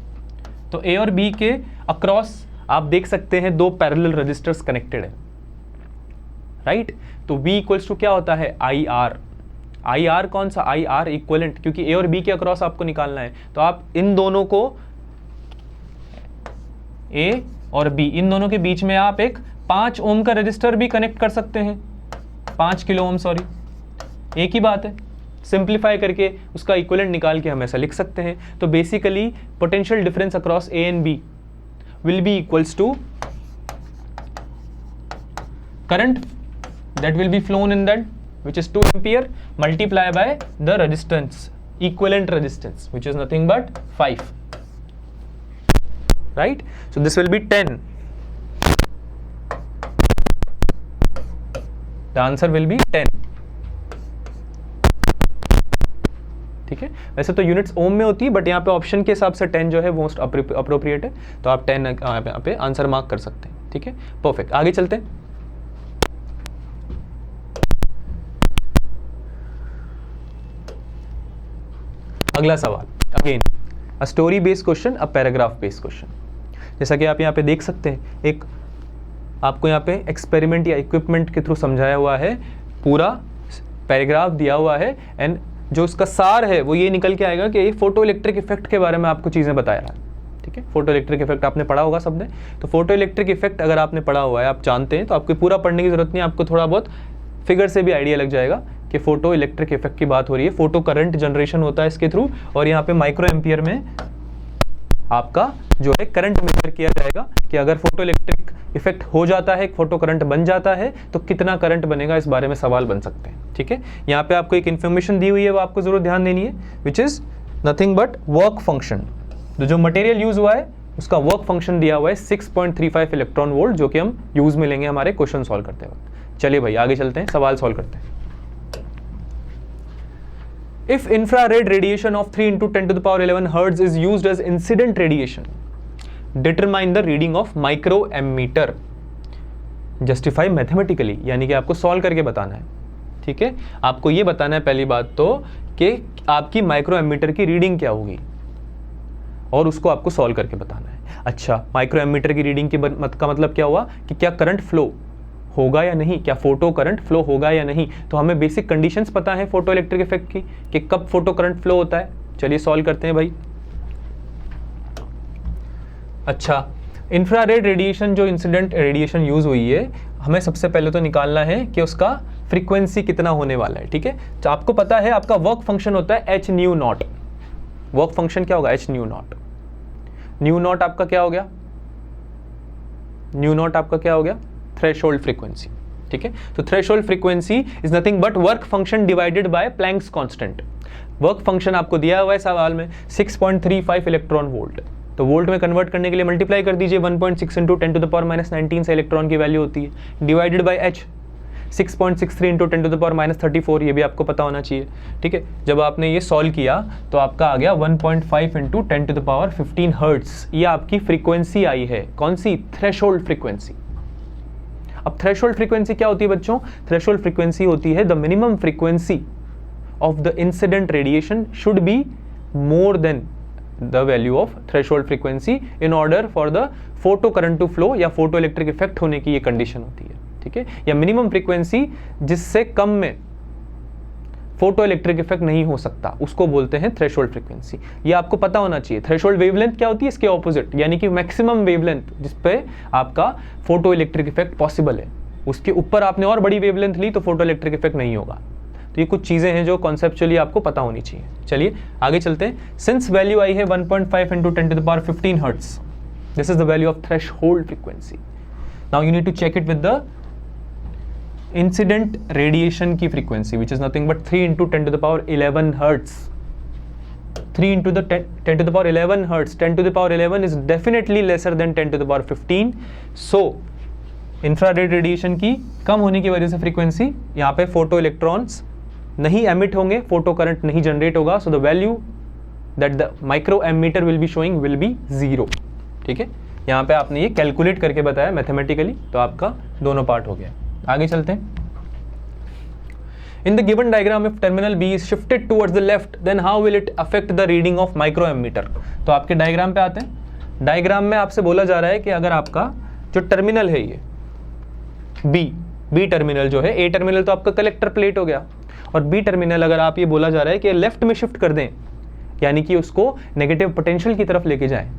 तो ए और बी के अक्रॉस आप देख सकते हैं 2 पैरेलल रजिस्टर्स कनेक्टेड है, राइट। तो V इक्वल्स टू क्या होता है, आई आर कौन सा, आई आर इक्वलेंट, क्योंकि ए और बी के अक्रॉस आपको निकालना है। तो आप इन दोनों को, ए और बी, इन दोनों के बीच में आप एक 5 ओम का रजिस्टर भी कनेक्ट कर सकते हैं, 5 किलो ओम, सॉरी, एक ही बात है। सिंप्लीफाई करके उसका इक्विवेलेंट निकाल के हम ऐसा लिख सकते हैं। तो basically potential difference across A and B will be equals to current that will be flown in that which is 2 ampere multiply by the resistance, equivalent resistance, which is nothing but 5, right? So this will be 10. The answer will be 10. ठीक है, वैसे तो units ओम में होती है, but यहाँ पे option के हिसाब से 10 जो है मोस्ट अप्रोप्रिएट है, तो आप 10 यहाँ पे आंसर मार्क कर सकते हैं। ठीक है, परफेक्ट, आगे चलते हैं। अगला सवाल, again a story based question, a paragraph based question. जैसा कि आप यहाँ पे देख सकते हैं, एक आपको यहाँ पे एक्सपेरिमेंट या इक्विपमेंट के थ्रू समझाया हुआ है, पूरा पैराग्राफ दिया हुआ है, एंड जो उसका सार है वो ये निकल के आएगा कि ये फोटो इलेक्ट्रिक इफेक्ट के बारे में आपको चीज़ें बताया है। ठीक है, फोटो इलेक्ट्रिक इफेक्ट आपने पढ़ा होगा सबने, तो फोटो इलेक्ट्रिक इफेक्ट अगर आपने पढ़ा हुआ है, आप जानते हैं, तो आपको पूरा पढ़ने की जरूरत नहीं, आपको थोड़ा बहुत फिगर से भी आइडिया लग जाएगा कि फोटो इलेक्ट्रिक इफेक्ट की बात हो रही है। फोटो करंट जनरेशन होता है इसके थ्रू, और यहाँ पे माइक्रो एम्पियर में आपका जो है करंट मेजर किया जाएगा कि अगर फोटो इलेक्ट्रिक इफेक्ट हो जाता है, फोटो करंट बन जाता है, तो कितना करंट बनेगा, इस बारे में सवाल बन सकते हैं। ठीक है, यहाँ पे आपको एक इन्फॉर्मेशन दी हुई है, वो आपको जरूर ध्यान देनी है, which is nothing but work function. जो मटेरियल यूज हुआ है उसका वर्क फंक्शन दिया हुआ है 6.35 इलेक्ट्रॉन वोल्ट, जो कि हम यूज में लेंगे हमारे क्वेश्चन सॉल्व करते वक्त। चलिए भाई आगे चलते हैं, सवाल सॉल्व करते हैं। If infrared radiation of 3 × 10⁻11 Hz is used as incident radiation, determine the reading of microammeter. Justify mathematically, यानी कि आपको सॉल्व करके बताना है। ठीक है, आपको ये बताना है पहली बात तो कि आपकी माइक्रोएमीटर की रीडिंग क्या होगी, और उसको आपको सॉल्व करके बताना है। अच्छा, माइक्रोएमीटर की रीडिंग का मतलब क्या हुआ कि क्या करंट फ्लो होगा या नहीं, क्या फोटो करंट फ्लो होगा या नहीं। तो हमें बेसिक कंडीशंस पता है फोटो इलेक्ट्रिक इफेक्ट की कि कब फोटो करंट फ्लो होता है। चलिए सॉल्व करते हैं भाई। अच्छा, इंफ्रारेड रेडिएशन जो इंसिडेंट रेडिएशन यूज हुई है, हमें सबसे पहले तो निकालना है कि उसका फ्रीक्वेंसी कितना होने वाला है। ठीक है, तो आपको पता है आपका वर्क फंक्शन होता है H new not. Work function क्या होगा, H new not. New not आपका क्या हो गया, न्यू नॉट आपका क्या हो गया, थ्रेशोल्ड फ्रीक्वेंसी। ठीक है, तो threshold frequency is nothing but work function divided by Planck's constant. Work function आपको दिया हुआ है सवाल में 6.35 इलेक्ट्रॉन वोल्ट, तो वोल्ट में कन्वर्ट करने के लिए मल्टीप्लाई कर दीजिए 1.6 × 10⁻−19 से इलेक्ट्रॉन की वैल्यू होती है, डिवाइडेड बाय एच 6.63 × 10⁻34, ये भी आपको पता होना चाहिए। ठीक है, जब आपने ये सॉल्व किया तो आपका आ गया 1.5 × 10⁻15 हर्ट्ज। ये आपकी फ्रीक्वेंसी आई है, कौन सी, थ्रेशोल्ड फ्रीक्वेंसी। अब थ्रेशोल्ड फ्रीक्वेंसी क्या होती है बच्चों, थ्रेशोल्ड फ्रीक्वेंसी होती है the minimum frequency of the incident radiation should be more than the value of threshold frequency in order for the photo current to flow, या फोटो इलेक्ट्रिक इफेक्ट होने की ये कंडीशन होती है। ठीक है, या मिनिमम फ्रीक्वेंसी जिससे कम में फोटो इलेक्ट्रिक इफेक्ट नहीं हो सकता, उसको बोलते हैं थ्रेशोल्ड फ्रीक्वेंसी। ये आपको पता होना चाहिए। थ्रेशोल्ड वेवलेंथ क्या होती है, इसके ऑपोजिट, यानी कि मैक्सिमम वेवलेंथ जिस पे आपका फोटो इलेक्ट्रिक इफेक्ट पॉसिबल है, उसके ऊपर आपने और बड़ी वेवलेंथ ली तो फोटो इलेक्ट्रिक इफेक्ट नहीं होगा। तो ये कुछ चीज़ें हैं जो कॉन्सेप्चुअली आपको पता होनी चाहिए। चलिए आगे चलते हैं। सिंस वैल्यू आई है 1.5 इंटू 10⁻15 hertz, this is the value of threshold frequency. Now you need to check it with the incident radiation की frequency which is nothing but 3 into 10⁻11 hertz. 3 into the 10 to the power 11 hertz. 10 to the power 11 is definitely lesser than 10 to the power 15. So infrared radiation की कम होने की वजह से frequency यहाँ पे photo electrons नहीं एमिट होंगे, फोटो करंट नहीं जनरेट होगा। So the value that the micro ammeter will be showing will be 0। ठीक है, यहाँ पे आपने ये कैलकुलेट करके बताया मैथमेटिकली, तो आपका दोनों पार्ट हो गया। आगे चलते हैं। In the given diagram, if terminal B is shifted towards the left, then how will it affect the reading of microammeter? तो आपके डायग्राम पे आते हैं। डायग्राम में आपसे बोला जा रहा है कि अगर आपका जो टर्मिनल है ये बी टर्मिनल जो है, ए टर्मिनल तो आपका कलेक्टर प्लेट हो गया, और बी टर्मिनल अगर आप ये बोला जा रहा है कि लेफ्ट में शिफ्ट कर दें, यानी कि उसको नेगेटिव पोटेंशियल की तरफ लेके जाएं,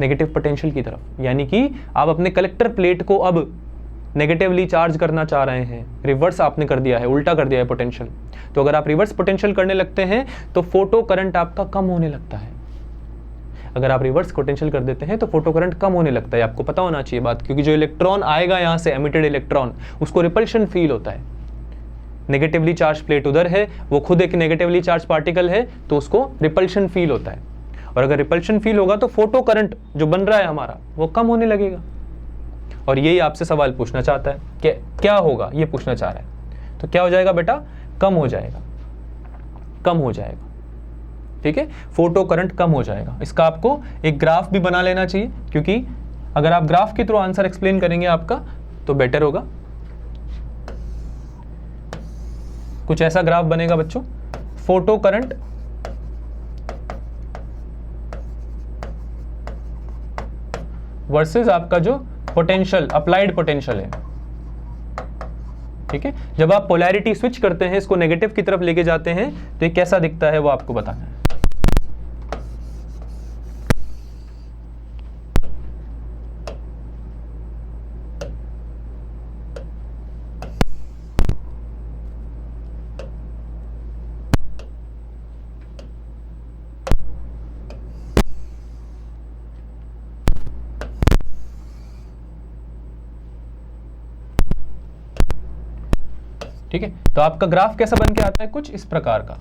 नेगेटिव पोटेंशियल की तरफ, यानी कि आप अपने कलेक्टर प्लेट को अब नेगेटिवली चार्ज करना चाह रहे हैं, रिवर्स आपने कर दिया है, उल्टा कर दिया है पोटेंशियल। तो अगर आप रिवर्स पोटेंशियल करने लगते हैं तो फोटो करंट आपका कम होने लगता है। अगर आप रिवर्स पोटेंशियल कर देते हैं तो फोटो करंट कम होने लगता है। आपको पता होना चाहिए बात, क्योंकि जो इलेक्ट्रॉन आएगा यहाँ से, एमिटेड इलेक्ट्रॉन, उसको रिपल्शन फील होता है। नेगेटिवली चार्ज प्लेट उधर है, वो खुद एक नेगेटिवली चार्ज पार्टिकल है, तो उसको रिपल्शन फील होता है, और अगर रिपल्शन फील होगा तो फोटो करंट जो बन रहा है हमारा वो कम होने लगेगा। और यही आपसे सवाल पूछना चाहता है कि क्या होगा, ये पूछना चाह रहा है। तो क्या हो जाएगा बेटा, कम हो जाएगा, कम हो जाएगा। ठीक है, फोटो करंट कम हो जाएगा। इसका आपको एक ग्राफ भी बना लेना चाहिए, क्योंकि अगर आप ग्राफ के थ्रू आंसर एक्सप्लेन करेंगे आपका तो बेटर होगा। कुछ ऐसा ग्राफ बनेगा बच्चों, फोटो करंट वर्सेस आपका जो पोटेंशियल, अप्लाइड पोटेंशियल है। ठीक है, जब आप पोलैरिटी स्विच करते हैं, इसको नेगेटिव की तरफ लेके जाते हैं, तो ये कैसा दिखता है वो आपको बताना है। ठीक है, तो आपका ग्राफ कैसा बन के आता है, कुछ इस प्रकार का।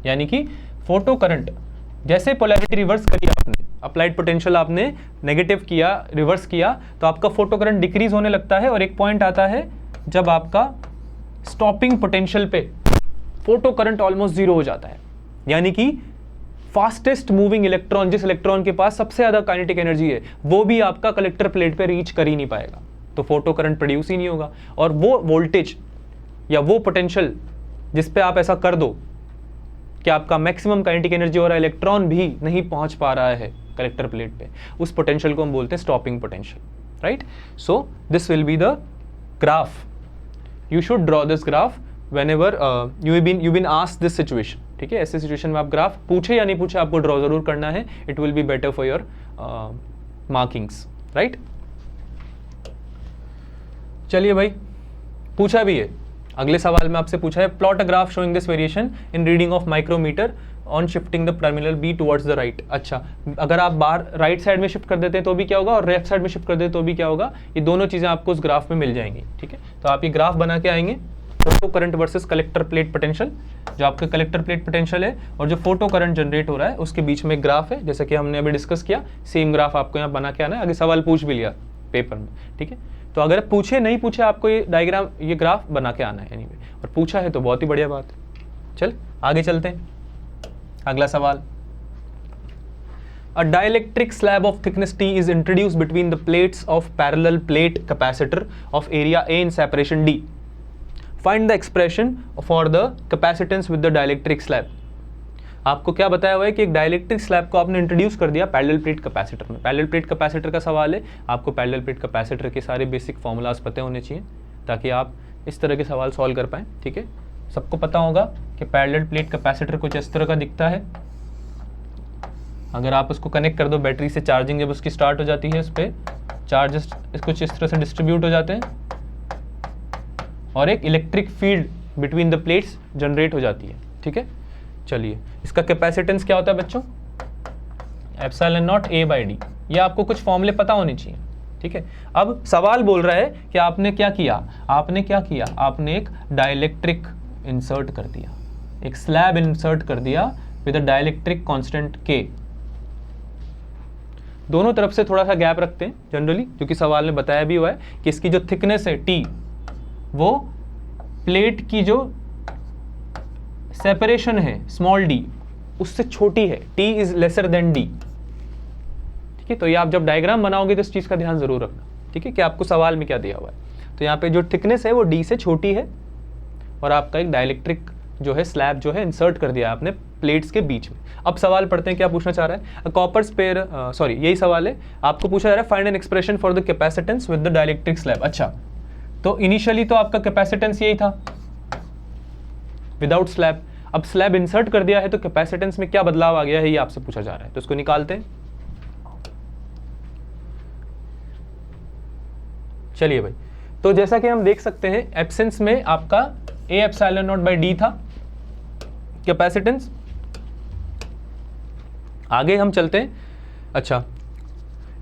यानी कि फोटो करंट जैसे पोलैरिटी रिवर्स करी आपने, अप्लाइड पोटेंशियल आपने नेगेटिव किया, रिवर्स किया, तो आपका फोटो करंट डिक्रीज होने लगता है, और एक पॉइंट आता है जब आपका स्टॉपिंग पोटेंशियल पे फोटो करंट ऑलमोस्ट 0 हो जाता है। यानी कि फास्टेस्ट मूविंग इलेक्ट्रॉन, जिस इलेक्ट्रॉन के पास सबसे ज्यादा काइनेटिक एनर्जी है, वो भी आपका कलेक्टर प्लेट पे रीच कर ही नहीं पाएगा, तो फोटो करंट प्रोड्यूस ही नहीं होगा। और वो वोल्टेज या वो पोटेंशियल जिस पे आप ऐसा कर दो कि आपका मैक्सिमम काइनेटिक एनर्जी हो रहा है, इलेक्ट्रॉन भी नहीं पहुंच पा रहा है कलेक्टर प्लेट पे, उस पोटेंशियल को हम बोलते हैं stopping potential, right. So this will be the graph, you should draw this graph whenever you been asked this situation। ठीक है, ऐसे सिचुएशन में आप ग्राफ पूछे या नहीं पूछे, आपको ड्रॉ जरूर करना है। It will be better for your markings, right. चलिए भाई, पूछा भी है, अगले सवाल में आपसे पूछा है, plot a graph showing this variation in reading of micrometer on shifting the terminal B towards the right. अच्छा, अगर आप बाहर राइट साइड में शिफ्ट कर देते हैं तो भी क्या होगा, और लेफ्ट साइड में शिफ्ट कर देते तो भी क्या होगा, ये दोनों चीजें आपको उस ग्राफ में मिल जाएंगी। ठीक है, तो आप ये ग्राफ बना के आएंगे, photo current versus collector plate potential, जो आपका कलेक्टर प्लेट पोटेंशियल है और जो फोटो करंट जनरेट हो रहा है, उसके बीच में ग्राफ है, जैसा कि हमने अभी डिस्कस किया। सेम ग्राफ आपको यहाँ बना के आना है, आगे सवाल पूछ भी लिया पेपर में। ठीक है, तो अगर पूछे नहीं पूछे, आपको ये डायग्राम, ये ग्राफ बना के आना है एनीवे, और पूछा है तो बहुत ही बढ़िया बात है। चल आगे चलते हैं, अगला सवाल। A dielectric slab of thickness T is introduced between the plates of parallel plate capacitor of area A in separation D. Find the expression for the capacitance with the dielectric slab. आपको क्या बताया हुआ है कि एक dielectric slab को आपने introduce कर दिया पैरेलल प्लेट कैपेसिटर में। पैरेलल प्लेट कैपेसिटर का सवाल है, आपको पैरेलल प्लेट कैपेसिटर के सारे बेसिक फॉर्मूलाज पते होने चाहिए ताकि आप इस तरह के सवाल सॉल्व कर पाएँ। ठीक है, सबको पता होगा कि पैरेलल प्लेट कैपेसिटर कुछ इस तरह का दिखता है। अगर आप उसको कनेक्ट कर दो बैटरी से, चार्जिंग जब उसकी स्टार्ट हो जाती है उस पर, चार्जेस कुछ इस तरह से डिस्ट्रीब्यूट हो जाते हैं और एक electric field between the plates generate हो जाती है। ठीक है, चलिए इसका कैपेसिटेंस क्या होता है बच्चों, epsilon not a by D. ये आपको कुछ फॉर्मूले पता होने चाहिए। ठीक है, अब सवाल बोल रहा है कि आपने क्या किया, आपने एक डाइलेक्ट्रिक इंसर्ट कर दिया, एक स्लैब इंसर्ट कर दिया विद अ डाइलेक्ट्रिक कांस्टेंट के। दोनों तरफ से थोड़ा सा गैप रखते हैं जनरली, क्योंकि सवाल में बताया भी हुआ है कि इसकी जो थिकनेस है टी, वो प्लेट की जो सेपरेशन है स्मॉल डी उससे छोटी है, T is lesser than D. ठीक है, तो ये आप जब डायग्राम बनाओगे तो इस चीज का ध्यान जरूर रखना। ठीक है, कि आपको सवाल में क्या दिया हुआ है। तो यहाँ पे जो थिकनेस है वो डी से छोटी है और आपका एक डाइलेक्ट्रिक जो है स्लैब जो है इंसर्ट कर दिया आपने प्लेट्स के बीच में। अब सवाल पढ़ते हैं, क्या पूछना चाह रहा है। कॉपर स्पेयर, सॉरी यही सवाल है, आपको पूछा जा रहा है find an expression for the capacitance with the dielectric slab. अच्छा, तो इनिशियली तो आपका कैपेसिटेंस यही था विदाउट स्लैब, अब स्लैब इंसर्ट कर दिया है तो कैपेसिटेंस में क्या बदलाव आ गया है ये आपसे पूछा जा रहा है। तो इसको निकालते हैं। चलिए भाई, तो जैसा कि हम देख सकते हैं एब्सेंस में आपका ए एप्सिलॉन नॉट बाई डी था कैपेसिटेंस। आगे हम चलते हैं। अच्छा,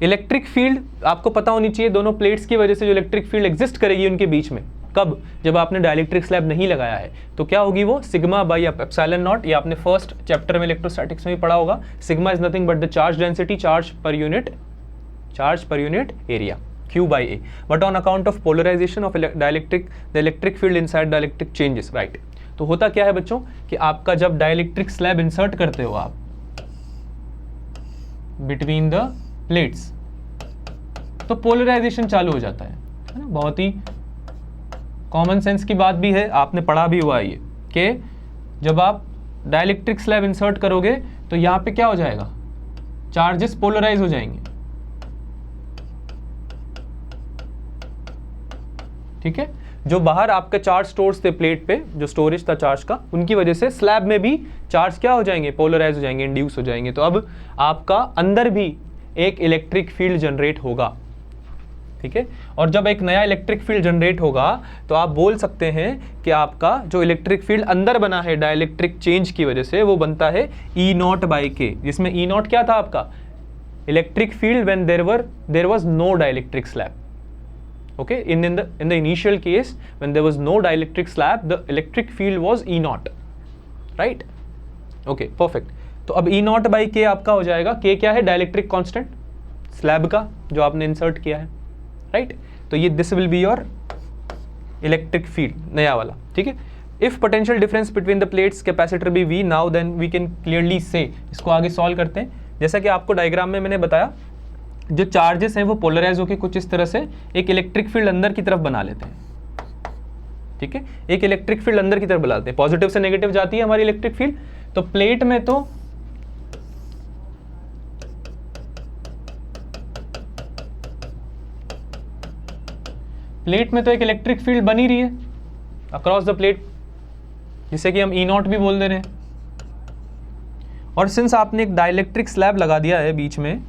इलेक्ट्रिक फील्ड आपको पता होनी चाहिए, दोनों प्लेट्स की वजह से जो इलेक्ट्रिक फील्ड एग्जिस्ट करेगी उनके बीच में, कब, जब आपने डाइलेक्ट्रिक स्लैब नहीं लगाया है, तो क्या होगी वो सिग्मा बाई एप्सिलॉन नॉट। ये आपने फर्स्ट चैप्टर में इलेक्ट्रोस्टैटिक्स में भी पढ़ा होगा। Sigma is nothing but the charge density, charge पर unit area, Q by A, but on account of polarization of the electric field inside dielectric changes, right? तो होता क्या है बच्चों कि आपका जब डाइलेक्ट्रिक स्लैब इंसर्ट करते हो आप बिटवीन द प्लेट्स, तो पोलराइजेशन चालू हो जाता है ना। बहुत ही कॉमन सेंस की बात भी है, आपने पढ़ा भी हुआ है ये, कि जब आप डाइलेक्ट्रिक स्लैब इंसर्ट करोगे तो यहाँ पे क्या हो जाएगा, चार्जेस पोलराइज हो जाएंगे। ठीक है, जो बाहर आपके चार्ज स्टोर्स थे प्लेट पे, जो स्टोरेज था चार्ज का, उनकी वजह से स्लैब में भी चार्ज क्या हो जाएंगे, पोलराइज हो जाएंगे, इंड्यूस हो जाएंगे। तो अब आपका अंदर भी एक इलेक्ट्रिक फील्ड जनरेट होगा। ठीक है, और जब एक नया इलेक्ट्रिक फील्ड जनरेट होगा तो आप बोल सकते हैं कि आपका जो इलेक्ट्रिक फील्ड अंदर बना है डाइलेक्ट्रिक चेंज की वजह से, वो बनता है ई नॉट बाई के, जिसमें ई नॉट क्या था आपका, electric field when there was no dielectric slab. Okay, in the initial case when there was no dielectric slab, the electric field was E naught, right? Okay, perfect. तो अब E naught by K आपका हो जाएगा, K क्या है, dielectric constant slab का जो आपने इंसर्ट किया है, राइट? तो ये this will be your electric field नया वाला। ठीक है, if potential difference between the plates capacitor be V, now then we can clearly say, इसको आगे सॉल्व करते हैं। जैसा कि आपको डायग्राम में मैंने बताया, जो चार्जेस हैं वो पोलराइज होकर कुछ इस तरह से एक इलेक्ट्रिक फील्ड अंदर की तरफ बना लेते हैं। ठीक है, एक इलेक्ट्रिक फील्ड अंदर की तरफ बनाते हैं, पॉजिटिव से नेगेटिव जाती है हमारी इलेक्ट्रिक फील्ड। तो प्लेट में तो एक इलेक्ट्रिक फील्ड बनी रही है अक्रॉस द प्लेट, जिसे कि हम ई नॉट भी बोल दे रहे हैं। और सिंस आपने एक डाइलेक्ट्रिक स्लैब लगा दिया है बीच में,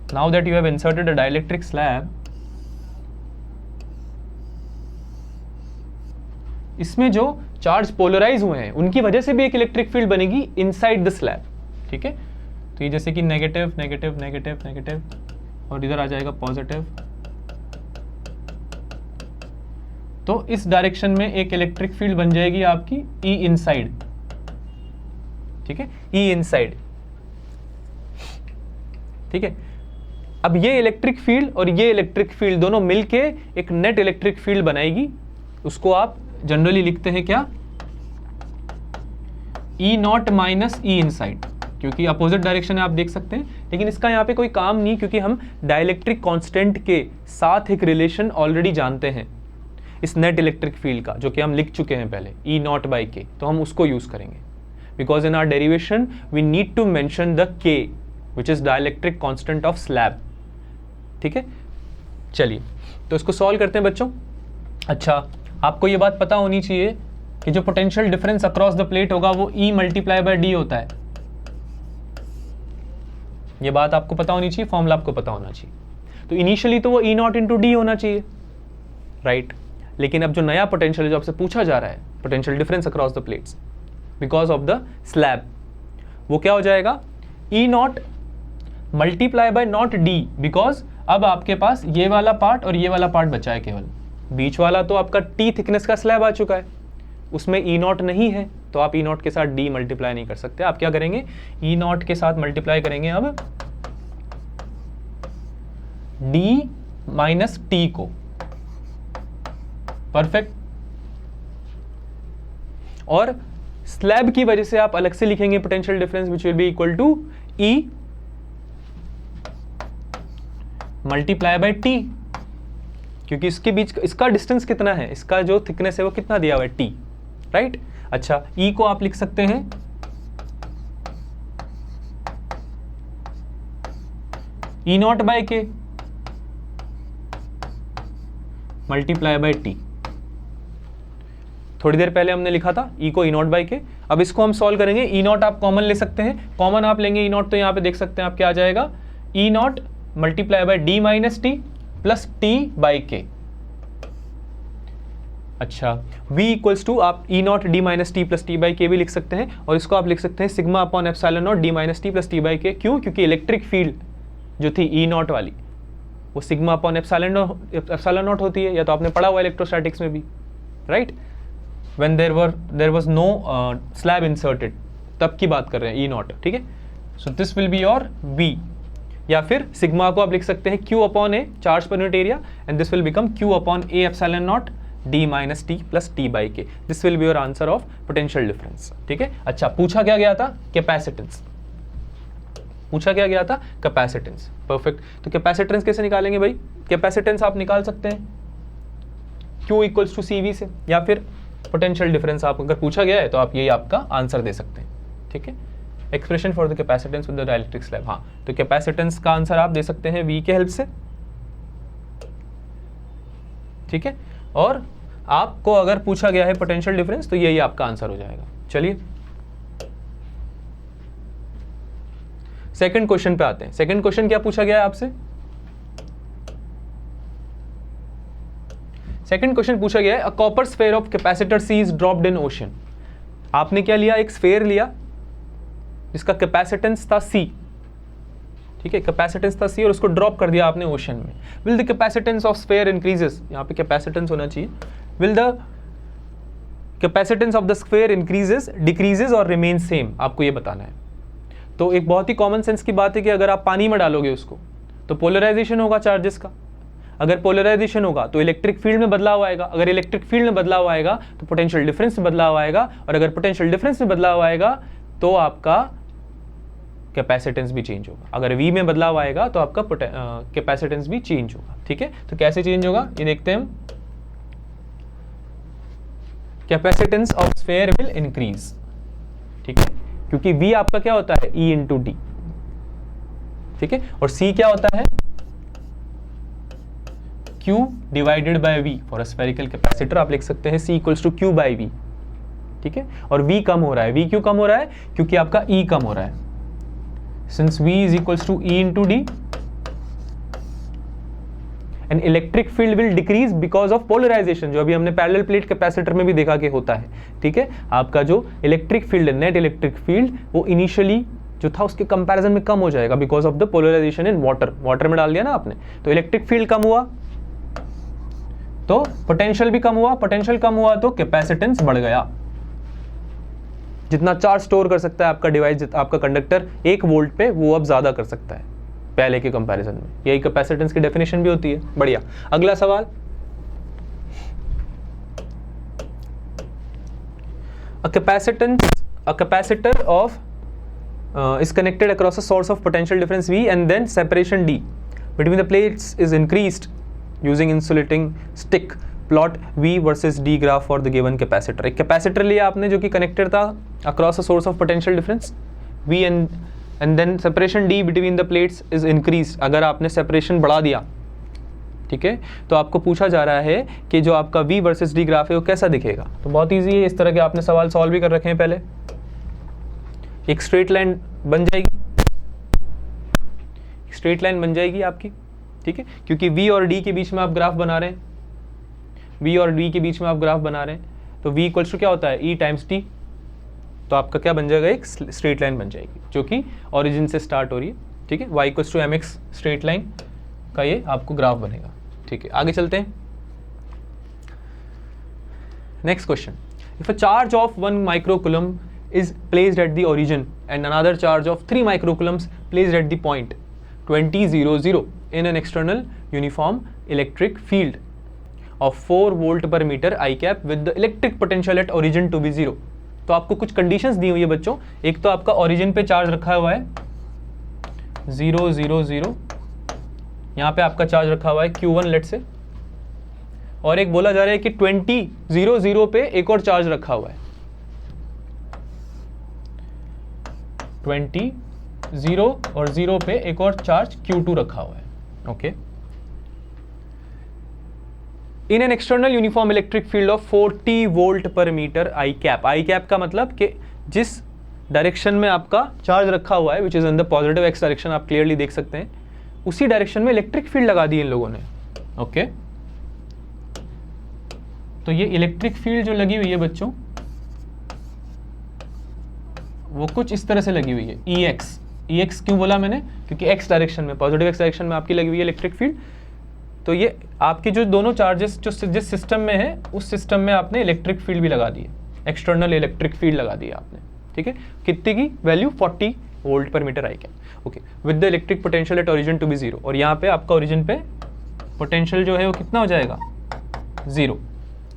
now that you have inserted a dielectric slab, इसमें जो चार्ज पोलराइज हुए हैं उनकी वजह से भी एक इलेक्ट्रिक फील्ड बनेगी इनसाइड द स्लैब। ठीक है, तो ये जैसे कि नेगेटिव नेगेटिव नेगेटिव नेगेटिव और इधर आ जाएगा पॉजिटिव, तो इस डायरेक्शन में एक इलेक्ट्रिक फील्ड बन जाएगी आपकी ई इनसाइड। ठीक है, ई इनसाइड। ठीक है, अब ये इलेक्ट्रिक फील्ड और ये इलेक्ट्रिक फील्ड दोनों मिलके एक नेट इलेक्ट्रिक फील्ड बनाएगी। उसको आप जनरली लिखते हैं क्या, ई नॉट माइनस ई इनसाइड, क्योंकि अपोजिट डायरेक्शन है आप देख सकते हैं। लेकिन इसका यहाँ पे कोई काम नहीं, क्योंकि हम डाइलेक्ट्रिक कांस्टेंट के साथ एक रिलेशन ऑलरेडी जानते हैं इस नेट इलेक्ट्रिक फील्ड का, जो कि हम लिख चुके हैं पहले, ई नॉट बाई के। तो हम उसको यूज करेंगे, because in our derivation we need to mention the K which is dielectric constant of slab. ठीक है, चलिए तो इसको सॉल्व करते हैं बच्चों। अच्छा, आपको ये बात पता होनी चाहिए कि जो potential difference across the plate होगा वो E मल्टीप्लाई बाय डी होता है। ये बात आपको पता होनी चाहिए, फॉर्मूला आपको पता होना चाहिए। तो इनिशियली तो वो ई नॉट इंटू डी होना चाहिए, राइट। लेकिन अब जो नया पोटेंशियल जो आपसे पूछा जा रहा है, potential difference across the plates because of the slab, वो क्या हो जाएगा, E nought multiply by nought D, because अब आपके पास ये वाला पार्ट और ये वाला पार्ट बचा है केवल, बीच वाला तो आपका टी थिकनेस का स्लैब आ चुका है, उसमें ई नॉट नहीं है, तो आप ई नॉट के साथ डी मल्टीप्लाई नहीं कर सकते। आप क्या करेंगे, ई नॉट के साथ मल्टीप्लाई करेंगे अब डी माइनस टी को, परफेक्ट। और स्लैब की वजह से आप अलग से लिखेंगे potential difference which will be equal to E multiply by t, क्योंकि इसके बीच इसका डिस्टेंस कितना है, इसका जो थिकनेस है वो कितना दिया हुआ है, टी, राइट। अच्छा, ई को आप लिख सकते हैं ई नॉट बाय के मल्टीप्लाई बाय टी। थोड़ी देर पहले हमने लिखा था ई को ई नॉट बाय के, अब इसको हम सॉल्व करेंगे। ई नॉट आप कॉमन ले सकते हैं, कॉमन आप लेंगे ई नॉट तो यहाँ पे देख सकते हैं आप क्या आ जाएगा, E nought multiply by D minus T plus T by K. अच्छा, v इक्वल्स टू आप E nought D minus T plus T by K भी लिख सकते हैं, और इसको आप लिख सकते हैं sigma upon epsilon nought D minus T plus T by के। क्यों? क्योंकि इलेक्ट्रिक फील्ड जो थी ई नॉट वाली वो सिग्मा अपॉन एप्सिलॉन नॉट होती है, या तो आपने पढ़ा हुआ इलेक्ट्रोस्टैटिक्स में भी, right. When there was no slab inserted, तब की बात कर रहे हैं ई नॉट, ठीक है। सो this will be your v, या फिर सिग्मा को आप लिख सकते हैं q अपॉन ए, चार्ज पर unit area, and this will become q upon A epsilon nought D minus T plus T by K. This will be your answer of potential difference, ठीक है। अच्छा, पूछा क्या गया था, कैपेसिटेंस पूछा क्या गया था, कैपेसिटेंस, परफेक्ट। तो कैपेसिटेंस कैसे निकालेंगे भाई, कैपेसिटेंस आप निकाल सकते हैं Q इक्वल्स टू CV से, या फिर पोटेंशियल डिफरेंस आप अगर पूछा गया है तो आप यही आपका आंसर दे सकते हैं, ठीक है। Expression for the capacitance with the dielectric slab, हाँ, तो कैपेसिटेंस का आंसर आप दे सकते हैं V के हेल्प से, ठीक है। और आपको अगर पूछा गया है पोटेंशियल डिफरेंस तो यही आपका आंसर हो जाएगा। चलिए सेकंड क्वेश्चन पे आते हैं। सेकंड क्वेश्चन क्या पूछा गया है आपसे, सेकंड क्वेश्चन पूछा गया है a copper sphere of capacitor C is dropped in ocean. आपने क्या लिया, एक स्फेयर लिया जिसका कैपेसिटेंस था C, ठीक है, कैपेसिटेंस था C और उसको ड्रॉप कर दिया आपने ओशन में। Will the capacitance of sphere increases, यहाँ पे कैपेसिटेंस होना चाहिए, will the capacitance of the sphere increases, decreases और रिमेन सेम, आपको ये बताना है। तो एक बहुत ही कॉमन सेंस की बात है कि अगर आप पानी में डालोगे उसको तो पोलराइजेशन होगा चार्जेस का, अगर पोलराइजेशन होगा तो इलेक्ट्रिक फील्ड में बदलाव आएगा, अगर इलेक्ट्रिक फील्ड में बदलाव आएगा तो पोटेंशियल डिफरेंस में बदलाव आएगा, और अगर पोटेंशियल डिफरेंस में बदलाव आएगा तो आपका कैपेसिटेंस भी चेंज होगा। अगर V में बदलाव आएगा तो आपका कैपेसिटेंस भी चेंज होगा, ठीक है। तो कैसे चेंज होगा ये देखते हैं हम। Capacitance of sphere will increase, ठीक है, क्योंकि V आपका क्या होता है, E इंटू डी, ठीक है, और C क्या होता है, Q divided by V। For a spherical capacitor आप लिख सकते हैं C equals to Q by V, ठीक है। और V कम हो रहा है, V क्यों कम हो रहा है, क्योंकि आपका E कम हो रहा है। Since V is equals to E into D, an electric field will decrease because of polarization, जो अभी हमने पैरेलल प्लेट कैपेसिटर में भी देखा कि होता है, ठीक है। आपका जो इलेक्ट्रिक फील्ड है, नेट इलेक्ट्रिक फील्ड, वो इनिशियली जो था उसके कंपैरिजन में कम हो जाएगा because of the polarisation in water. Water में डाल दिया ना आपने, तो इलेक्ट्रिक फील्ड कम हुआ तो पोटेंशियल भी कम हुआ, पोटेंशियल कम हुआ तो कैपेसिटेंस बढ़ गया। जितना चार्ज स्टोर कर सकता है आपका डिवाइस, आपका कंडक्टर 1 वोल्ट पे, वो अब ज्यादा कर सकता है पहले के कंपैरिजन में। यही कैपेसिटेंस की डेफिनेशन भी होती है। बढ़िया, अगला सवाल, a capacitor of is connected across a source of potential difference V and then separation D between the plates is increased using insulating stick. Plot V versus D graph for the given capacitor. एक capacitor लिया आपने जो कि connected था across a source of potential difference V and then separation D between the plates is increase. अगर आपने separation बढ़ा दिया, ठीक है, तो आपको पूछा जा रहा है कि जो आपका V वर्सेस D ग्राफ है वो कैसा दिखेगा। तो बहुत ईजी है, इस तरह के आपने सवाल सॉल्व भी कर रखे हैं पहले। एक स्ट्रेट लाइन बन जाएगी, स्ट्रेट लाइन बन जाएगी आपकी, ठीक है, क्योंकि V और D के बीच में आप ग्राफ बना रहे हैं, V और D के बीच में आप ग्राफ बना रहे हैं, तो V इक्वल्स टू क्या होता है, E टाइम्स T, तो आपका क्या बन जाएगा, एक स्ट्रेट लाइन बन जाएगी जो कि ओरिजिन से स्टार्ट हो रही है, ठीक है, Y equals to mx straight line का ये आपको ग्राफ बनेगा, ठीक है। आगे चलते हैं, next question, if a charge of 1 microcoulomb is placed at the origin and another charge of 3 microcoulombs placed at the point 20, 0, 0 in an external uniform electric field of 4 volt per meter I cap with the electric potential at origin to be 0। तो आपको कुछ conditions दी हुई है बच्चों, एक तो आपका origin पे चार्ज रखा हुआ है 0, 0, 0, यहाँ पे आपका चार्ज रखा हुआ है Q1 लेट से, और एक बोला जा रहा है कि 20, 0, 0 पे एक और चार्ज रखा हुआ है, 20, 0 और 0 पे एक और चार्ज Q2 रखा हुआ है, okay. In an external uniform electric field of 40 volt per metre i cap का मतलब कि जिस डायरेक्शन में आपका चार्ज रखा हुआ है which is in the positive x direction, आप क्लियरली देख सकते हैं, उसी डायरेक्शन में इलेक्ट्रिक फील्ड लगा दी इन लोगों ने, ओके। तो ये इलेक्ट्रिक फील्ड जो लगी हुई है बच्चों, वो कुछ इस तरह से लगी हुई है, EX क्यों बोला मैंने, क्योंकि एक्स डायरेक्शन में, पॉजिटिव एक्स डायरेक्शन में आपकी लगी हुई है इलेक्ट्रिक फील्ड। तो ये आपके जो दोनों चार्जेस जो जिस सिस्टम में है उस सिस्टम में आपने इलेक्ट्रिक फील्ड भी लगा दी है, एक्सटर्नल इलेक्ट्रिक फील्ड लगा दी है आपने, ठीक है। कितने की वैल्यू, 40 volt per metre i cap, okay, with the electric potential at origin to be 0, और यहाँ पे आपका ओरिजिन पे पोटेंशियल जो है वो कितना हो जाएगा, 0,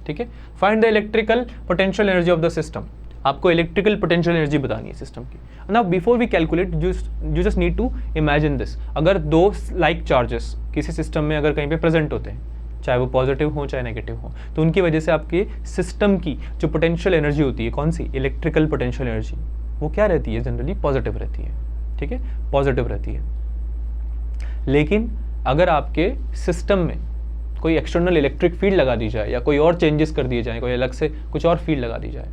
ठीक है। Find the electrical potential energy of the system, आपको इलेक्ट्रिकल पोटेंशियल एनर्जी बतानी है सिस्टम की। Now before we calculate you just need to imagine this, अगर दो लाइक चार्जेस किसी सिस्टम में अगर कहीं पे प्रेजेंट होते हैं, चाहे वो पॉजिटिव हो चाहे नेगेटिव हो, तो उनकी वजह से आपके सिस्टम की जो पोटेंशियल एनर्जी होती है, कौन सी, इलेक्ट्रिकल पोटेंशियल एनर्जी, वो क्या रहती है, जनरली पॉजिटिव रहती है, ठीक है, पॉजिटिव रहती है। लेकिन अगर आपके सिस्टम में कोई एक्सटर्नल इलेक्ट्रिक फील्ड लगा दी जाए या कोई और चेंजेस कर दिए जाए, कोई अलग से कुछ और फील्ड लगा दी जाए,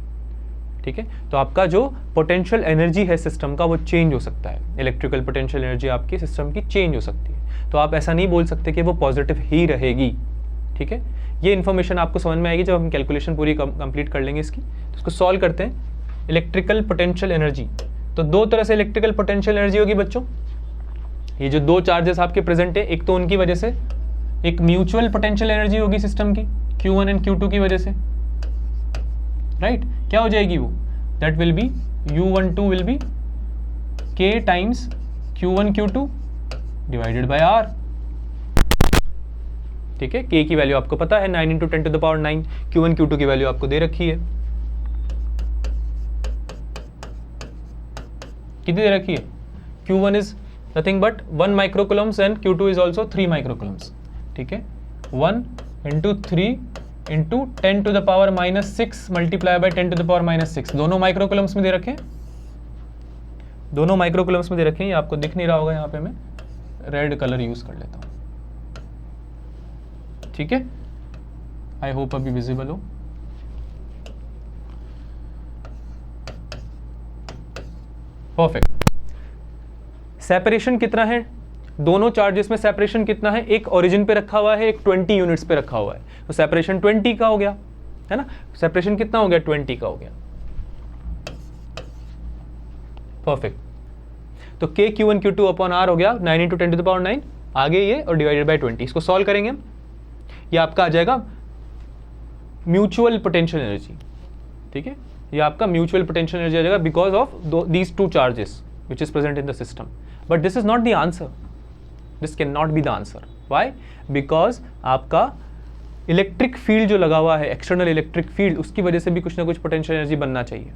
ठीक है, तो आपका जो पोटेंशियल एनर्जी है सिस्टम का वो चेंज हो सकता है, इलेक्ट्रिकल पोटेंशियल एनर्जी आपकी सिस्टम की चेंज हो सकती है। तो आप ऐसा नहीं बोल सकते कि वो पॉजिटिव ही रहेगी, ठीक है। ये इन्फॉर्मेशन आपको समझ में आएगी जब हम कैलकुलेशन पूरी कंप्लीट कर लेंगे इसकी। तो इसको सॉल्व करते हैं। इलेक्ट्रिकल पोटेंशियल एनर्जी, तो दो तरह से इलेक्ट्रिकल पोटेंशियल एनर्जी होगी बच्चों। ये जो दो चार्जेस आपके प्रेजेंट है, एक तो उनकी वजह से एक म्यूचुअल पोटेंशियल एनर्जी होगी सिस्टम की Q1 एंड Q2 की वजह से, राइट। क्या हो जाएगी वो, that will B U12 will be K times Q1 Q2 divided by R, ठीक है। K की वैल्यू आपको पता है 9 × 10⁹, Q1 Q2 की वैल्यू आपको दे रखी है, कितनी दे रखी है, Q1 is nothing but 1 microcoulombs and Q2 is also 3 microcoulombs, ठीक है। 1 × 3 × 10⁻⁻6 मल्टीप्लाई बाय 10⁻⁻6, दोनों माइक्रोकुलम्स में दे रखे हैं, दोनों माइक्रोकुलम्स में दे रखे हैं। ये आपको दिख नहीं रहा होगा, यहाँ पे मैं रेड कलर यूज कर लेता हूँ, ठीक है। आई होप अभी विजिबल हो। परफेक्ट। सेपरेशन कितना है दोनों चार्जेस में, सेपरेशन कितना है, एक ओरिजिन पे रखा हुआ है, एक 20 यूनिट्स पे रखा हुआ है, तो सेपरेशन 20 का हो गया, है ना। सेपरेशन कितना हो गया, 20 का हो गया, परफेक्ट। तो K Q1 Q2 upon R हो गया 9 × 10⁹, आगे ये और डिवाइडेड बाय 20। इसको सॉल्व करेंगे हम, ये आपका आ जाएगा म्यूचुअल पोटेंशियल एनर्जी, ठीक है। ये आपका म्यूचुअल पोटेंशियल एनर्जी आ जाएगा because of these two charges which is present in the system. But this is not the answer, this can not be the answer. Why, because आपका electric field जो लगा हुआ है, एक्सटर्नल इलेक्ट्रिक फील्ड, उसकी वजह से भी कुछ ना कुछ पोटेंशियल एनर्जी बनना चाहिए।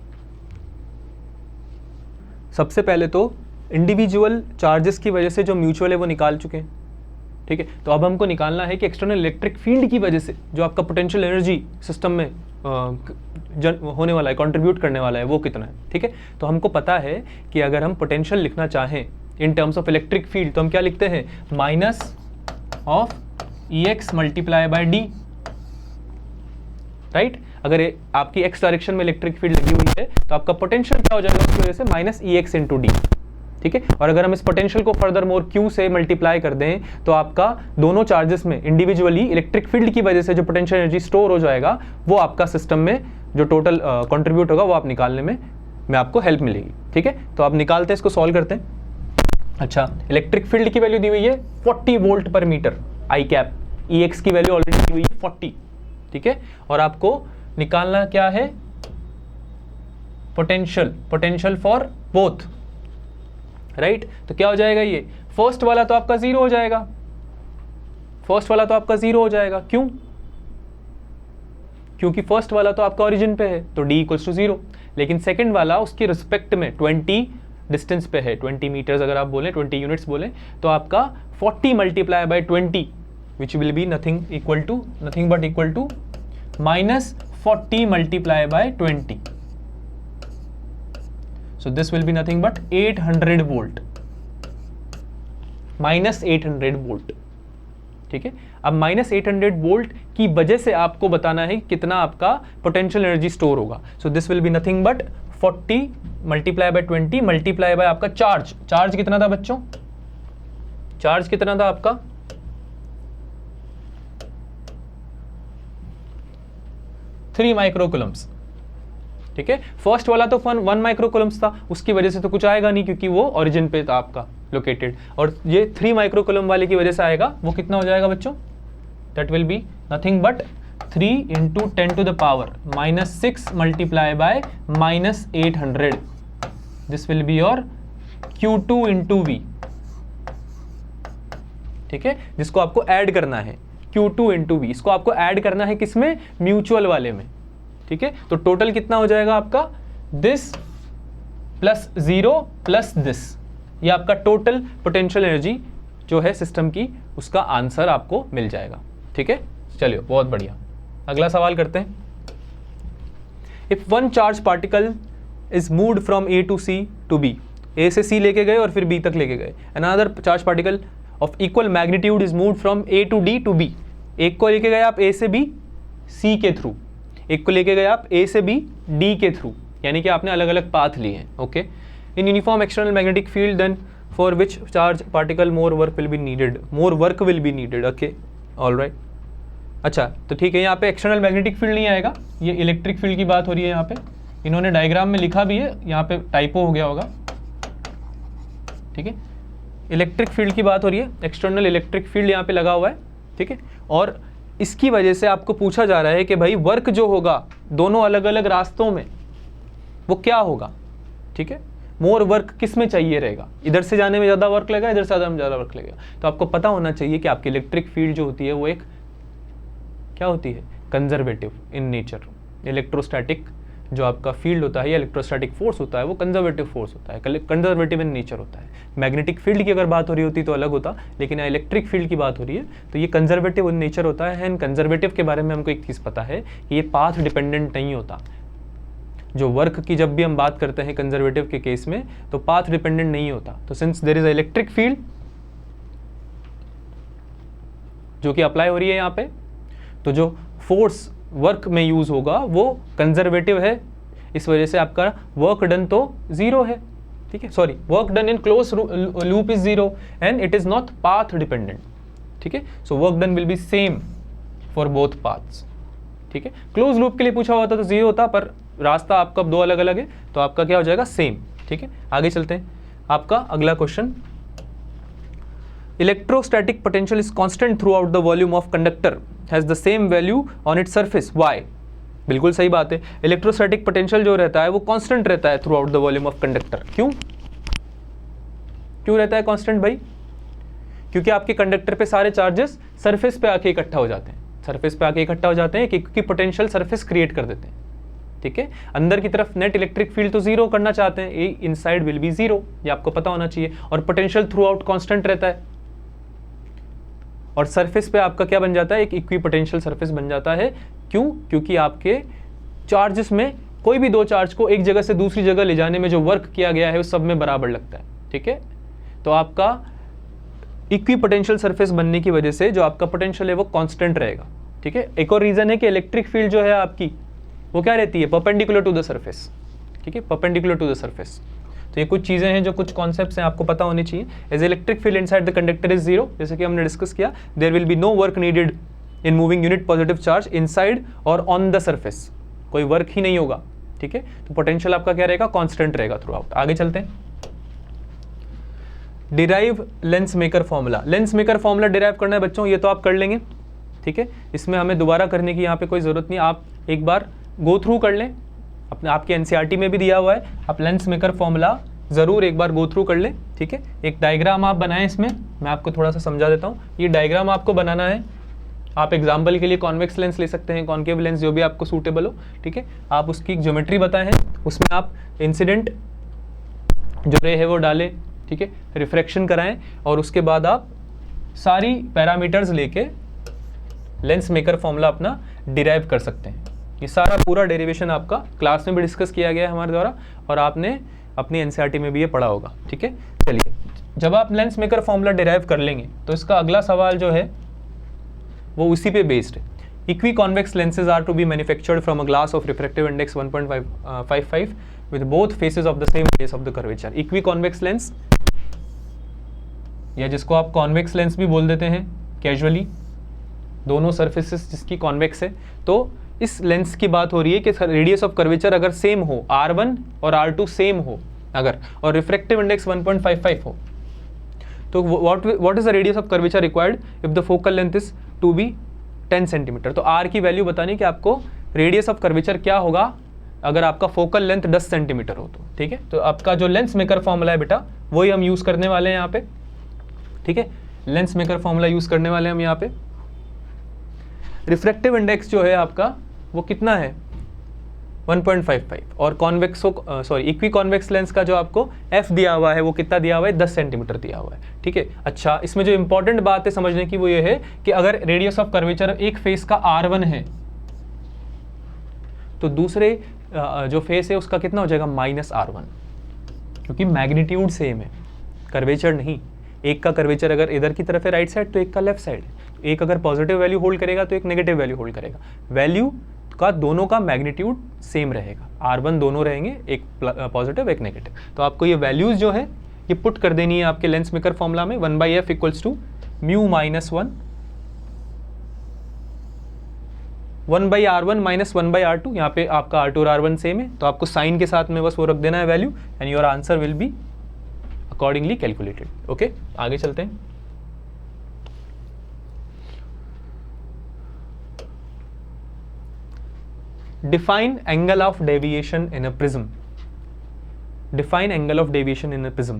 सबसे पहले तो इंडिविजुअल चार्जेस की वजह से जो म्यूचुअल है वो निकाल चुके हैं, ठीक है। तो अब हमको निकालना है कि एक्सटर्नल इलेक्ट्रिक फील्ड की वजह से जो आपका पोटेंशियल एनर्जी सिस्टम में होने वाला है, कंट्रीब्यूट करने वाला है, वो कितना है, ठीक है। तो हमको पता है कि अगर हम पोटेंशियल लिखना चाहें in terms of electric field, तो हम क्या लिखते हैं, minus of EX multiply by D, right. अगर आपकी एक्स डायरेक्शन में इलेक्ट्रिक फील्ड लगी हुई है तो आपका पोटेंशियल क्या हो जाएगा उसकी वजह से, माइनस EX × D, ठीक है। और अगर हम इस पोटेंशियल को फर्दर मोर Q से मल्टीप्लाई कर दें तो आपका दोनों चार्जेस में इंडिविजुअली इलेक्ट्रिक फील्ड की वजह से जो पोटेंशियल एनर्जी स्टोर हो जाएगा वो आपका सिस्टम में जो टोटल कंट्रीब्यूट होगा वो आप निकालने में आपको हेल्प मिलेगी, ठीक है। तो आप निकालते हैं, इसको सॉल्व करते हैं। अच्छा, इलेक्ट्रिक फील्ड की वैल्यू दी हुई है 40 volt per metre, i cap, EX की वैल्यू ऑलरेडी दी हुई है 40, ठीक है। और आपको निकालना क्या है, पोटेंशियल फॉर बोथ, राइट। तो क्या हो जाएगा, ये फर्स्ट वाला तो आपका जीरो हो जाएगा, क्यों? क्योंकि फर्स्ट वाला तो आपका ओरिजिन पे है तो D इक्वल्स टू 0, लेकिन सेकंड वाला उसकी रिस्पेक्ट में 20 डिस्टेंस पे है, 20 मीटर्स अगर आप बोलें, 20 यूनिट्स बोलें, तो आपका 40 multiply by 20 which will be nothing but equal to minus 40 multiply by 20, so this will be nothing but 800 volt, minus 800 volt, ठीक है। अब माइनस 800 वोल्ट की वजह से आपको बताना है कितना आपका पोटेंशियल एनर्जी स्टोर होगा। सो this will be nothing but 40 multiply by 20 multiply by आपका चार्ज कितना था बच्चों, चार्ज कितना था आपका, थ्री माइक्रोकूलम्स, ठीक है। फर्स्ट वाला तो 1 माइक्रोकूलम्स था, उसकी वजह से तो कुछ आएगा नहीं क्योंकि वो ओरिजिन पे था आपका लोकेटेड, और ये 3 माइक्रोकूलम वाले की वजह से आएगा, वो कितना हो जाएगा बच्चों, that will be nothing but 3 into 10 to the power -6 multiply by -800, this will be your Q2 into V, ठीक है, जिसको आपको ऐड करना है, Q2 इंटू V, इसको आपको ऐड करना है किसमें, म्यूचुअल वाले में, ठीक है। तो टोटल कितना हो जाएगा आपका, दिस प्लस 0 प्लस दिस, ये आपका टोटल पोटेंशियल एनर्जी जो है सिस्टम की, उसका आंसर आपको मिल जाएगा, ठीक है। चलिए बहुत बढ़िया, अगला सवाल करते हैं। If one charge particle is moved from A to C to B, A से C लेके गए और फिर B तक लेके गए, another charge particle of equal magnitude is moved from A to D to B, एक को लेके गए आप A से B C के थ्रू, एक को लेके गए आप A से B D के थ्रू, यानी कि आपने अलग अलग पाथ लिए हैं, okay. In uniform external magnetic field then for which charge particle more work will be needed, okay, alright. अच्छा, तो ठीक है, यहाँ पे एक्सटर्नल मैग्नेटिक फील्ड नहीं आएगा, ये इलेक्ट्रिक फील्ड की बात हो रही है। यहाँ पे इन्होंने डायग्राम में लिखा भी है, यहाँ पे टाइपो हो गया होगा, ठीक है। इलेक्ट्रिक फील्ड की बात हो रही है, एक्सटर्नल इलेक्ट्रिक फील्ड यहाँ पे लगा हुआ है, ठीक है। और इसकी वजह से आपको पूछा जा रहा है कि भाई वर्क जो होगा दोनों अलग अलग रास्तों में वो क्या होगा, ठीक है। मोर वर्क किस में चाहिए रहेगा, इधर से जाने में ज़्यादा वर्क लगेगा, इधर से ज़्यादा वर्क लगेगा। तो आपको पता होना चाहिए कि आपकी इलेक्ट्रिक फील्ड जो होती है वो एक क्या होती है, कंजर्वेटिव इन नेचर। इलेक्ट्रोस्टैटिक जो आपका फील्ड होता है या इलेक्ट्रोस्टैटिक फोर्स होता है वो कंजर्वेटिव फोर्स होता है, कंजर्वेटिव इन नेचर होता है। मैग्नेटिक फील्ड की अगर बात हो रही होती तो अलग होता, लेकिन यहाँ इलेक्ट्रिक फील्ड की बात हो रही है तो ये कंजर्वेटिव इन नेचर होता है। एंड कंजर्वेटिव के बारे में हमको एक चीज़ पता है कि ये पाथ डिपेंडेंट नहीं होता। जो वर्क की जब भी हम बात करते हैं कंजर्वेटिव के केस में तो पाथ डिपेंडेंट नहीं होता। तो since there is a electric field जो कि अप्लाई हो रही है यहाँ पे, तो जो फोर्स वर्क में यूज होगा वो कंजर्वेटिव है, इस वजह से आपका वर्क डन तो जीरो है, ठीक है। Sorry, work done in close loop is zero and it is not path dependent, ठीक है। So work done will be same for both paths, ठीक है। क्लोज लूप के लिए पूछा हुआ था तो जीरो होता, पर रास्ता आपका दो अलग अलग है तो आपका क्या हो जाएगा, सेम, ठीक है। आगे चलते हैं, आपका अगला question, electrostatic potential is constant through out the volume of conductor has the same value on its surface, why. बिल्कुल सही बात है, इलेक्ट्रोस्टैटिक पोटेंशियल जो रहता है वो कांस्टेंट रहता है through out the volume of conductor. क्यों रहता है कांस्टेंट भाई? क्योंकि आपके कंडक्टर पे सारे चार्जेस सरफेस पे आके इकट्ठा हो जाते हैं, क्योंकि पोटेंशियल सरफेस क्रिएट कर देते हैं, ठीक है। अंदर की तरफ नेट इलेक्ट्रिक फील्ड तो जीरो करना चाहते हैं, ए इनसाइड विल बी जीरो, ये आपको पता होना चाहिए। और पोटेंशियल थ्रू आउट कॉन्स्टेंट रहता है, और सरफेस पे आपका क्या बन जाता है, एक इक्वी पोटेंशियल सरफेस बन जाता है। क्यों? क्योंकि आपके चार्जेस में कोई भी दो चार्ज को एक जगह से दूसरी जगह ले जाने में जो वर्क किया गया है उस सब में बराबर लगता है, ठीक है। तो आपका इक्वी पोटेंशियल सरफेस बनने की वजह से जो आपका पोटेंशियल है वो कांस्टेंट रहेगा, ठीक है। एक और रीजन है कि इलेक्ट्रिक फील्ड जो है आपकी वो क्या रहती है, परपेंडिकुलर टू द सरफेस, ठीक है, परपेंडिकुलर टू द सरफेस। तो ये कुछ चीज़ें हैं जो कुछ कॉन्सेप्ट्स हैं आपको पता होनी चाहिए। As electric field inside the conductor is zero, जैसे कि हमने डिस्कस किया, there will be no work needed in moving unit positive charge inside और ऑन द सरफेस, कोई वर्क ही नहीं होगा, ठीक है। तो पोटेंशियल आपका क्या रहेगा, कांस्टेंट रहेगा थ्रू आउट। आगे चलते हैं, derive lens maker formula. Lens maker formula derive करना है बच्चों, ये तो आप कर लेंगे, ठीक है, इसमें हमें दोबारा करने की यहाँ पे कोई ज़रूरत नहीं, आप एक बार गो थ्रू कर लें, अपने आपके एनसीईआरटी में भी दिया हुआ है, आप लेंस मेकर फॉर्मूला ज़रूर एक बार गो थ्रू कर लें, ठीक है। एक डायग्राम आप बनाएं, इसमें मैं आपको थोड़ा सा समझा देता हूँ। ये डायग्राम आपको बनाना है, आप एग्जाम्पल के लिए कॉन्वेक्स लेंस ले सकते हैं, कॉन्केव लेंस, जो भी आपको सूटेबल हो, ठीक है। आप उसकी ज्योमेट्री बताएं हैं, उसमें आप इंसिडेंट जो रे है वो डालें, ठीक है, रिफ्रैक्शन कराएं, और उसके बाद आप सारी पैरामीटर्स लेके लेंस मेकर फॉर्मूला अपना डिराइव कर सकते हैं। ये सारा पूरा डेरिवेशन आपका क्लास में भी डिस्कस किया गया है हमारे द्वारा, और आपने अपनी एनसीईआरटी में भी ये पढ़ा होगा, ठीक है। चलिए, जब आप लेंस मेकर फॉर्मूला डिराइव कर लेंगे तो इसका अगला सवाल जो है वो उसी पे बेस्ड है। Equiconvex lenses are to be manufactured from a glass of refractive index 1.55 with both faces of the same face of the curvature. Equiconvex lens, या जिसको आप कॉन्वेक्स लेंस भी बोल देते हैं कैजुअली, दोनों सर्फेसेस जिसकी कॉन्वेक्स है, तो इस लेंस की बात हो रही है कि रेडियस ऑफ कर्वेचर अगर सेम हो, R1 और R2 सेम हो अगर, और रिफ्रैक्टिव इंडेक्स 1.55 हो, तो what is the radius of curvature required if the focal length is to be 10 centimetre. तो R की वैल्यू बतानी कि आपको रेडियस ऑफ कर्वेचर क्या होगा अगर आपका फोकल लेंथ 10 सेंटीमीटर हो तो, ठीक है। तो आपका जो लेंस मेकर फॉर्मूला है बेटा, वही हम यूज़ करने वाले हैं यहाँ पे, ठीक है। लेंस मेकर फॉर्मूला यूज़ करने वाले हैं हम यहाँ पे। रिफ्रैक्टिव इंडेक्स जो है आपका वो कितना है, 1.55, और इक्वी कॉन्वेक्स लेंस का जो आपको f दिया हुआ है वो कितना दिया हुआ है, 10 सेंटीमीटर दिया हुआ है, ठीक है। अच्छा, इसमें जो इंपॉर्टेंट बात है समझने की वो ये है कि अगर रेडियस ऑफ कर्वेचर एक फेस का R1 है तो दूसरे जो फेस है उसका कितना हो जाएगा, -R1, क्योंकि मैग्नीट्यूड सेम है, कर्वेचर नहीं। एक का कर्वेचर अगर इधर की तरफ है राइट साइड तो एक का लेफ्ट साइड है, एक अगर पॉजिटिव वैल्यू होल्ड करेगा तो एक नेगेटिव वैल्यू होल्ड करेगा, वैल्यू का दोनों का मैग्नीट्यूड सेम रहेगा, R1 दोनों रहेंगे, एक पॉजिटिव एक नेगेटिव। तो आपको ये वैल्यूज जो है ये पुट कर देनी है आपके लेंस मेकर फॉर्मूला में, 1/f equals to mu -1 1/R1 minus 1/R2। यहाँ पे आपका R2 और R1 सेम है, तो आपको साइन के साथ में बस वो रख देना है value, and your answer will be accordingly calculated. Okay, आगे चलते हैं। Define angle of deviation in a prism. Define angle of deviation in a prism,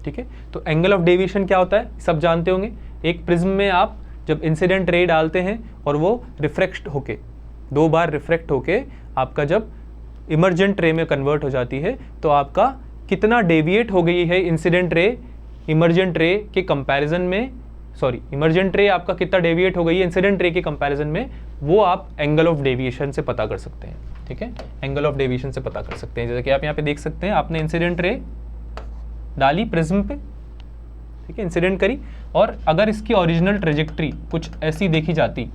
ठीक है। तो एंगल ऑफ डेविएशन क्या होता है सब जानते होंगे। एक प्रिज्म में आप जब इंसिडेंट रे डालते हैं और वो रिफ्रैक्ट होके 2 बार रिफ्रैक्ट होके आपका जब इमर्जेंट रे में कन्वर्ट हो जाती है, तो आपका कितना डेविएट हो गई है इंसिडेंट रे इमर्जेंट रे के कंपैरिजन में, इमर्जेंट रे आपका कितना डेविएट हो गई है इंसिडेंट रे के कंपैरिजन में, वो आप एंगल ऑफ डेविएशन से पता कर सकते हैं, ठीक है। एंगल ऑफ डेविएशन से पता कर सकते हैं, जैसे कि आप यहाँ पे देख सकते हैं, आपने इंसिडेंट रे डाली प्रिज्म पे, ठीक है, इंसिडेंट करी, और अगर इसकी ओरिजिनल ट्रेजेक्ट्री कुछ ऐसी देखी जाती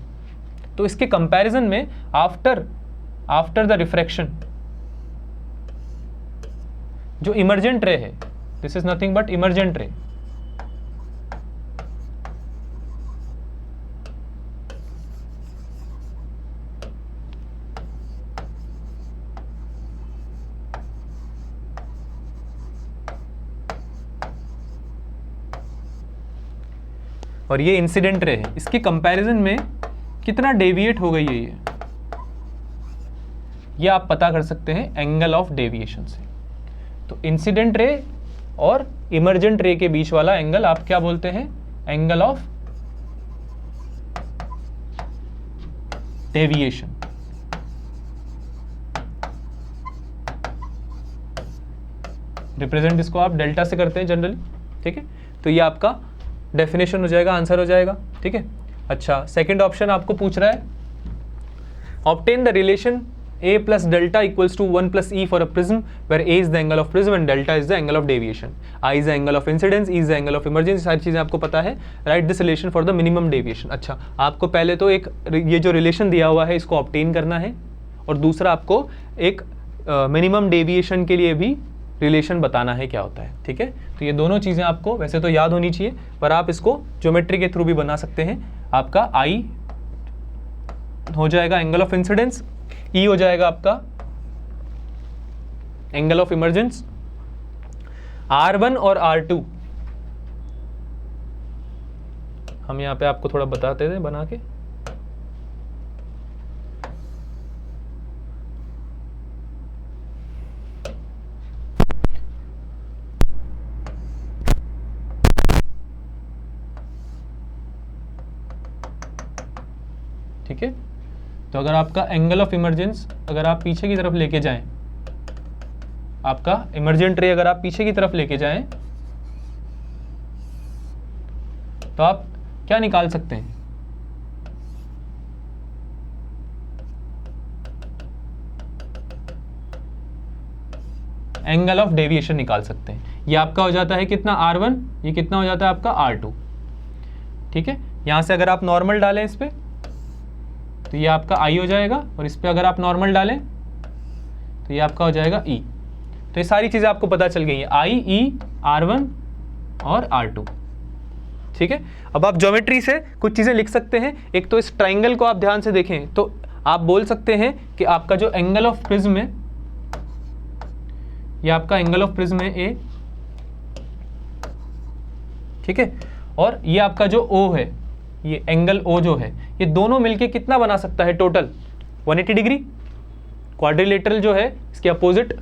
तो इसके कंपैरिजन में आफ्टर द रिफ्रैक्शन जो इमर्जेंट रे है, this is nothing but emergent रे, और ये इंसिडेंट रे है, इसके कंपैरिजन में कितना डेविएट हो गई है ये आप पता कर सकते हैं एंगल ऑफ डेविएशन से। तो इंसिडेंट रे और इमर्जेंट रे के बीच वाला एंगल आप क्या बोलते हैं, एंगल ऑफ डेविएशन। रिप्रेजेंट इसको आप डेल्टा से करते हैं जनरली, ठीक है। तो ये आपका डेफिनेशन हो जाएगा, आंसर हो जाएगा, ठीक है। अच्छा, सेकंड ऑप्शन आपको पूछ रहा है, obtain the relation a plus delta equals to 1 plus e for a prism where a is the angle of prism and delta is the angle of deviation, I is the angle of incidence, e is the angle of emergence, सारी चीज़ें आपको पता है। Right this relation for the minimum deviation. अच्छा, आपको पहले तो एक ये जो रिलेशन दिया हुआ है इसको ऑब्टेन करना है, और दूसरा आपको एक मिनिमम डेविएशन के लिए भी रिलेशन बताना है क्या होता है, ठीक है। तो ये दोनों चीज़ें आपको वैसे तो याद होनी चाहिए, पर आप इसको ज्योमेट्री के थ्रू भी बना सकते हैं। आपका आई हो जाएगा एंगल ऑफ इंसिडेंस, ई हो जाएगा आपका एंगल ऑफ इमर्जेंस, R1 और R2 हम यहाँ पे आपको थोड़ा बताते थे बना के। ठीक है, तो अगर आपका एंगल ऑफ इमर्जेंस अगर आप पीछे की तरफ लेके जाएं, आपका इमर्जेंट रे अगर आप पीछे की तरफ लेके जाएं, तो आप क्या निकाल सकते हैं? एंगल ऑफ डेविएशन निकाल सकते हैं। ये आपका हो जाता है कितना R1, ये कितना हो जाता है आपका R2। ठीक है, यहां से अगर आप नॉर्मल डालें इस पे तो ये आपका I हो जाएगा, और इस पे अगर आप नॉर्मल डालें तो ये आपका हो जाएगा E। तो ये सारी चीजें आपको पता चल गई हैं, I, E, R1 और R2। ठीक है, अब आप ज्योमेट्री से कुछ चीजें लिख सकते हैं। एक तो इस ट्राइंगल को आप ध्यान से देखें तो आप बोल सकते हैं कि आपका जो एंगल ऑफ प्रिज्म है, ये आपका एंगल ऑफ प्रिज्म है A, ठीक है, और ये आपका जो O है, ये एंगल O जो है, ये दोनों मिलके कितना बना सकता है टोटल? 180 डिग्री। क्वाड्रिलेटरल जो है इसके अपोजिट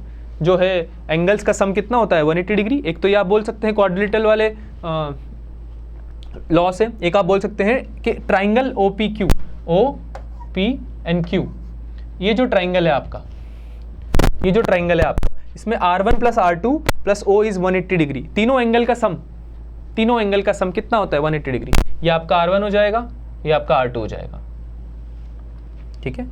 जो है एंगल्स का सम कितना होता है? 180 डिग्री। एक तो ये आप बोल सकते हैं क्वाड्रिलेटरल वाले लॉ से, एक आप बोल सकते हैं कि ट्राइंगल OPQ, OPNQ, ये जो ट्राइंगल है आपका, ये जो ट्राइंगल है आपका, इसमें R1 plus R2 plus O is 180 degree. तीनों एंगल का सम, तीनों एंगल का सम कितना होता है? 180 डिग्री। ये आपका R1 हो जाएगा, ये आपका R2 हो जाएगा। ठीक है,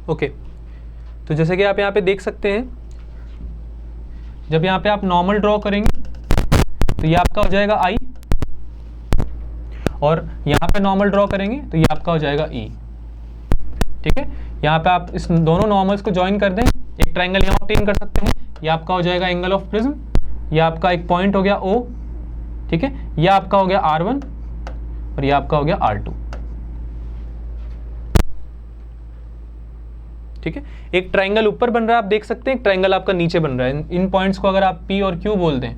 ओके। तो जैसे कि आप यहाँ पे देख सकते हैं, जब यहाँ पे आप नॉर्मल ड्रॉ करेंगे तो ये आपका हो जाएगा I, और यहाँ पे नॉर्मल ड्रॉ करेंगे तो ये आपका हो जाएगा E। ठीक है, यहाँ पे आप इस दोनों नॉर्मल्स को ज्वाइन कर दें, एक ट्राइंगल यहाँ ऑब्टेन कर सकते हैं। ये आपका हो जाएगा एंगल ऑफ प्रिज्म, ये आपका एक पॉइंट हो गया O, ठीक है, ये आपका हो गया R1 और ये आपका हो गया R2। ठीक है, एक ट्राइंगल ऊपर बन रहा है, आप देख सकते हैं, एक ट्राइंगल आपका नीचे बन रहा है। इन पॉइंट्स को अगर आप P और Q बोल दें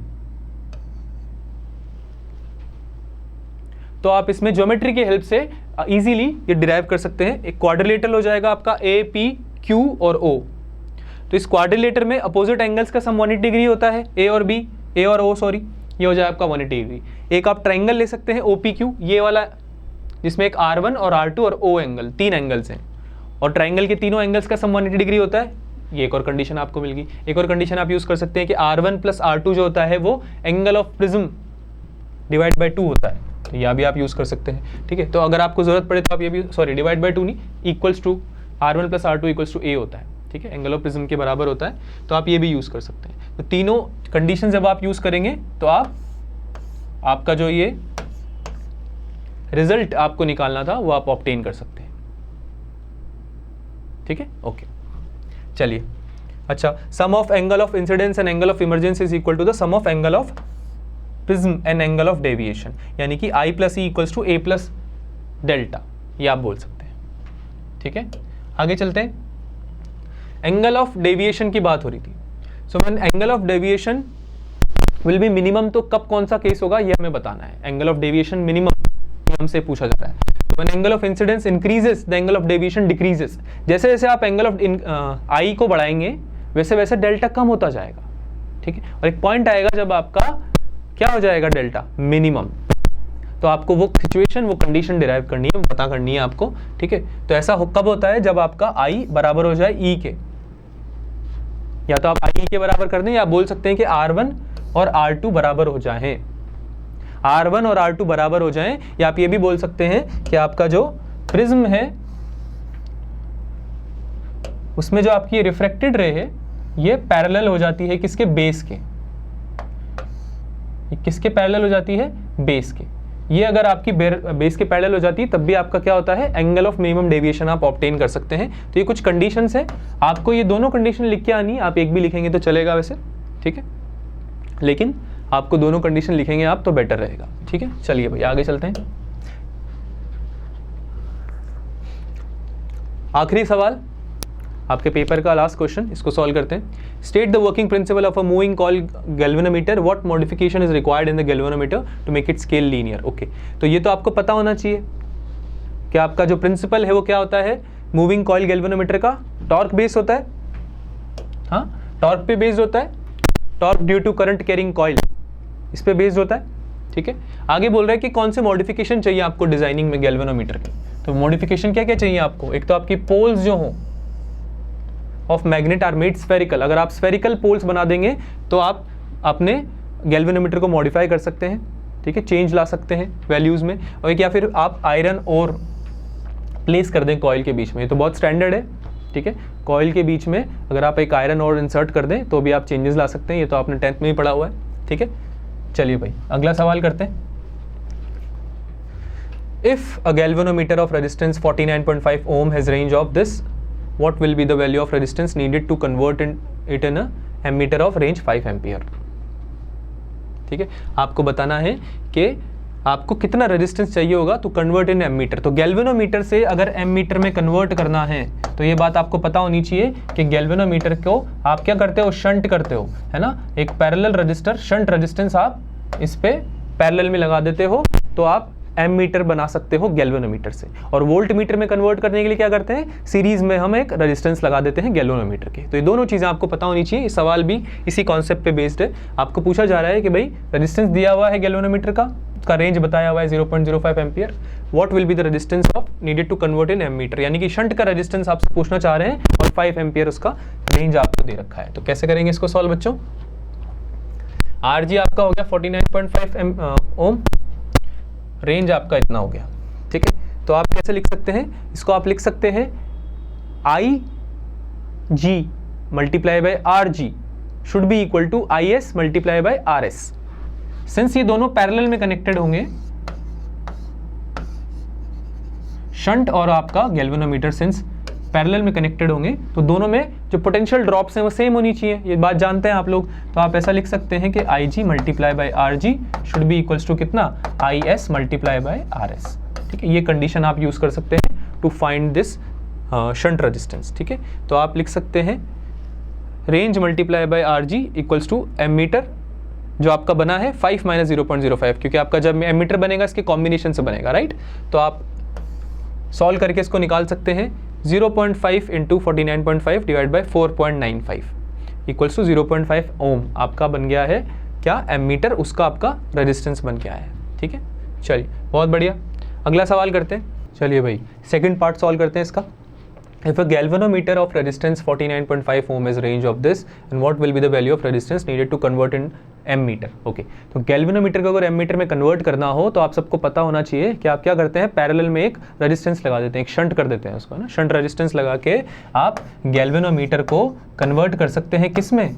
तो आप इसमें ज्योमेट्री की हेल्प से इजीली ये डिराइव कर सकते हैं। एक क्वाड्रिलेटरल हो जाएगा आपका APQ और O। तो इस क्वाड्रिलेटर में अपोजिट एंगल्स का सम 180 डिग्री होता है, A और B, A और O सॉरी, ये हो जाएगा आपका 180 डिग्री। एक आप ट्राइंगल ले सकते हैं OPQ, ये वाला, जिसमें एक R1 और R2 और O एंगल, तीन एंगल्स हैं, और ट्राइंगल के तीनों एंगल्स का सम 180 डिग्री होता है। ये एक और कंडीशन आपको मिल गई। एक और कंडीशन आप यूज कर सकते हैं कि R1 प्लस R2 जो होता है वो angle of prism divide by 2 होता है, तो यह भी आप यूज कर सकते हैं। ठीक है, तो अगर आपको जरूरत पड़े तो आप ये भी, सॉरी डिवाइड बाय 2 नहीं, equals to R1 plus R2 equals to A होता है। ठीक है, एंगल ऑफ प्रिज्म के बराबर होता है, तो आप ये भी यूज कर सकते हैं। तो तीनों कंडीशन जब आप यूज करेंगे तो आपका जो ये रिजल्ट आपको निकालना था वो आप ऑब्टेन कर सकते हैं। ठीक है, ओके, चलिए। अच्छा, sum of angle of incidence and angle of emergency is equal to the sum of angle of prism and angle of deviation, यानी कि I plus E equals to A plus delta, ये आप बोल सकते हैं। ठीक है, आगे चलते हैं। एंगल ऑफ डेविएशन की बात हो रही थी। So when angle of deviation will be minimum, तो कब कौन सा केस होगा ये हमें बताना है। एंगल ऑफ डेविएशन मिनिमम हमसे पूछा जा रहा है। When angle of incidence increases, the angle of deviation decreases. जैसे जैसे आप एंगल ऑफ I को बढ़ाएंगे वैसे वैसे डेल्टा कम होता जाएगा। ठीक है, और एक पॉइंट आएगा जब आपका क्या हो जाएगा डेल्टा मिनिमम, तो आपको वो सिचुएशन, वो कंडीशन डिराइव करनी है, पता करनी है आपको। ठीक है, तो ऐसा कब होता है? जब आपका I बराबर हो जाए E के, या तो आप I के बराबर कर दें, या आप बोल सकते हैं कि R1 और R2 बराबर हो जाएं, R1 और R2 बराबर हो जाएं, या आप ये भी बोल सकते हैं कि आपका जो प्रिज्म है उसमें जो आपकी रिफ्रैक्टेड रे है ये पैरेलल हो जाती है किसके, बेस के। ये किसके पैरेलल हो जाती है, बेस के। ये अगर आपकी बेस के पैरेलल हो जाती है तब भी आपका क्या होता है, एंगल ऑफ मिनिमम डेविएशन आप ऑब्टेन कर सकते हैं। तो ये कुछ कंडीशंस है, आपको ये दोनों कंडीशन लिख के आनी, आप एक भी लिखेंगे तो चलेगा वैसे, ठीक है, लेकिन आपको दोनों कंडीशन लिखेंगे आप तो बेटर रहेगा, ठीक है। चलिए भाई आगे चलते हैं। आखिरी सवाल आपके पेपर का, लास्ट क्वेश्चन, इसको सॉल्व करते हैं। State the working principle of a moving coil galvanometer, what modification is required in the galvanometer to make it scale linear. Okay, तो ये तो आपको पता होना चाहिए कि आपका जो प्रिंसिपल है वो क्या होता है, मूविंग कॉइल गैल्वेनोमीटर का टॉर्क बेस होता है, हाँ टॉर्क पे बेस्ड होता है, torque due to current carrying coil इस पे बेस्ड होता है, ठीक है। आगे बोल रहा है कि कौन से मॉडिफिकेशन चाहिए आपको डिजाइनिंग में गैल्वेनोमीटर के। तो मॉडिफिकेशन क्या क्या चाहिए आपको, एक तो आपकी पोल्स जो हो of magnet are made spherical, अगर आप स्फेरिकल पोल्स बना देंगे तो आप अपने गैल्वेनोमीटर को मॉडिफाई कर सकते हैं, ठीक है, चेंज ला सकते हैं वैल्यूज़ में। और या फिर आप आयरन और प्लेस कर दें कॉइल के बीच में, ये तो बहुत स्टैंडर्ड है, ठीक है। कॉइल के बीच में अगर आप एक आयरन और इंसर्ट कर दें तो भी आप चेंजेस ला सकते हैं, ये तो आपने 10th में ही पढ़ा हुआ है, ठीक है। चलिए भाई अगला सवाल करते हैं। If a galvanometer of resistance 49.5 ohm has range of this, what will be the value of resistance needed to convert it in a ammeter of range 5 ampere। ठीक है, आपको बताना है कि आपको कितना रेजिस्टेंस चाहिए होगा तो कन्वर्ट इन एमीटर। तो गैल्वेनोमीटर से अगर एमीटर में कन्वर्ट करना है तो ये बात आपको पता होनी चाहिए कि गैल्वेनोमीटर को आप क्या करते हो, शंट करते हो, है ना। एक पैरेलल रजिस्टर शंट रेजिस्टेंस आप इस पे पैरेलल में लगा देते हो तो आप एमीटर बना सकते हो गैल्वेनोमीटर से। और वोल्ट मीटर में कन्वर्ट करने के लिए क्या करते हैं, सीरीज में हम एक रेजिस्टेंस लगा देते हैं गैल्वेनोमीटर के। तो ये दोनों चीज़ें आपको पता होनी चाहिए। ये सवाल भी इसी कॉन्सेप्ट पे बेस्ड है। आपको पूछा जा रहा है कि भाई रेजिस्टेंस दिया हुआ है गैल्वेनोमीटर का, उसका रेंज बताया हुआ है 0.05 ampere, what will be the resistance of needed to convert in ammeter, यानी कि शंट का रेजिस्टेंस आपसे पूछना चाह रहे हैं और 5 एम्पियर उसका रेंज आपको दे रखा है। तो कैसे करेंगे इसको सॉल्व बच्चों। RG आपका हो गया 49.5 ओम, रेंज आपका इतना हो गया, ठीक है। तो आप कैसे लिख सकते हैं इसको, आप लिख सकते हैं IG multiply by RG should be equal to IS multiply by RS। Since ये दोनों पैरेलल में कनेक्टेड होंगे, शंट और आपका गैल्वेनोमीटर सिंस पैरेलल में कनेक्टेड होंगे तो दोनों में जो पोटेंशियल ड्रॉप्स हैं वो सेम होनी चाहिए, ये बात जानते हैं आप लोग। तो आप ऐसा लिख सकते हैं कि IG multiply by RG should be equals to कितना, IS मल्टीप्लाई बाय RS, ठीक है। ये कंडीशन आप यूज कर सकते हैं to find this shunt resistance, ठीक है। तो आप लिख सकते हैं range multiply by RG equals to ammeter जो आपका बना है 5 - 0.05, क्योंकि आपका जब एमीटर बनेगा इसके कॉम्बिनेशन से बनेगा, राइट। तो आप सॉल्व करके इसको निकाल सकते हैं 0.5 into 49.5 divide by 4.95 equals to 0.5 ohm आपका बन गया है क्या, एमीटर, उसका आपका रेजिस्टेंस बन गया है, ठीक है। चलिए बहुत बढ़िया, अगला सवाल करते हैं। चलिए भाई सेकंड पार्ट सॉल्व करते हैं इसका। If a galvanometer of resistance 49.5 ohm is range of this, and what will be the value of resistance needed to convert in ammeter? Okay, तो गैल्वेनोमीटर को अगर एमीटर में कन्वर्ट करना हो तो आप सबको पता होना चाहिए कि आप क्या करते हैं, पैरेलल में एक रेजिस्टेंस लगा देते हैं, एक शंट कर देते हैं उसको, ना शंट रेजिस्टेंस लगा के आप गैल्वेनोमीटर को कन्वर्ट कर सकते हैं किस में,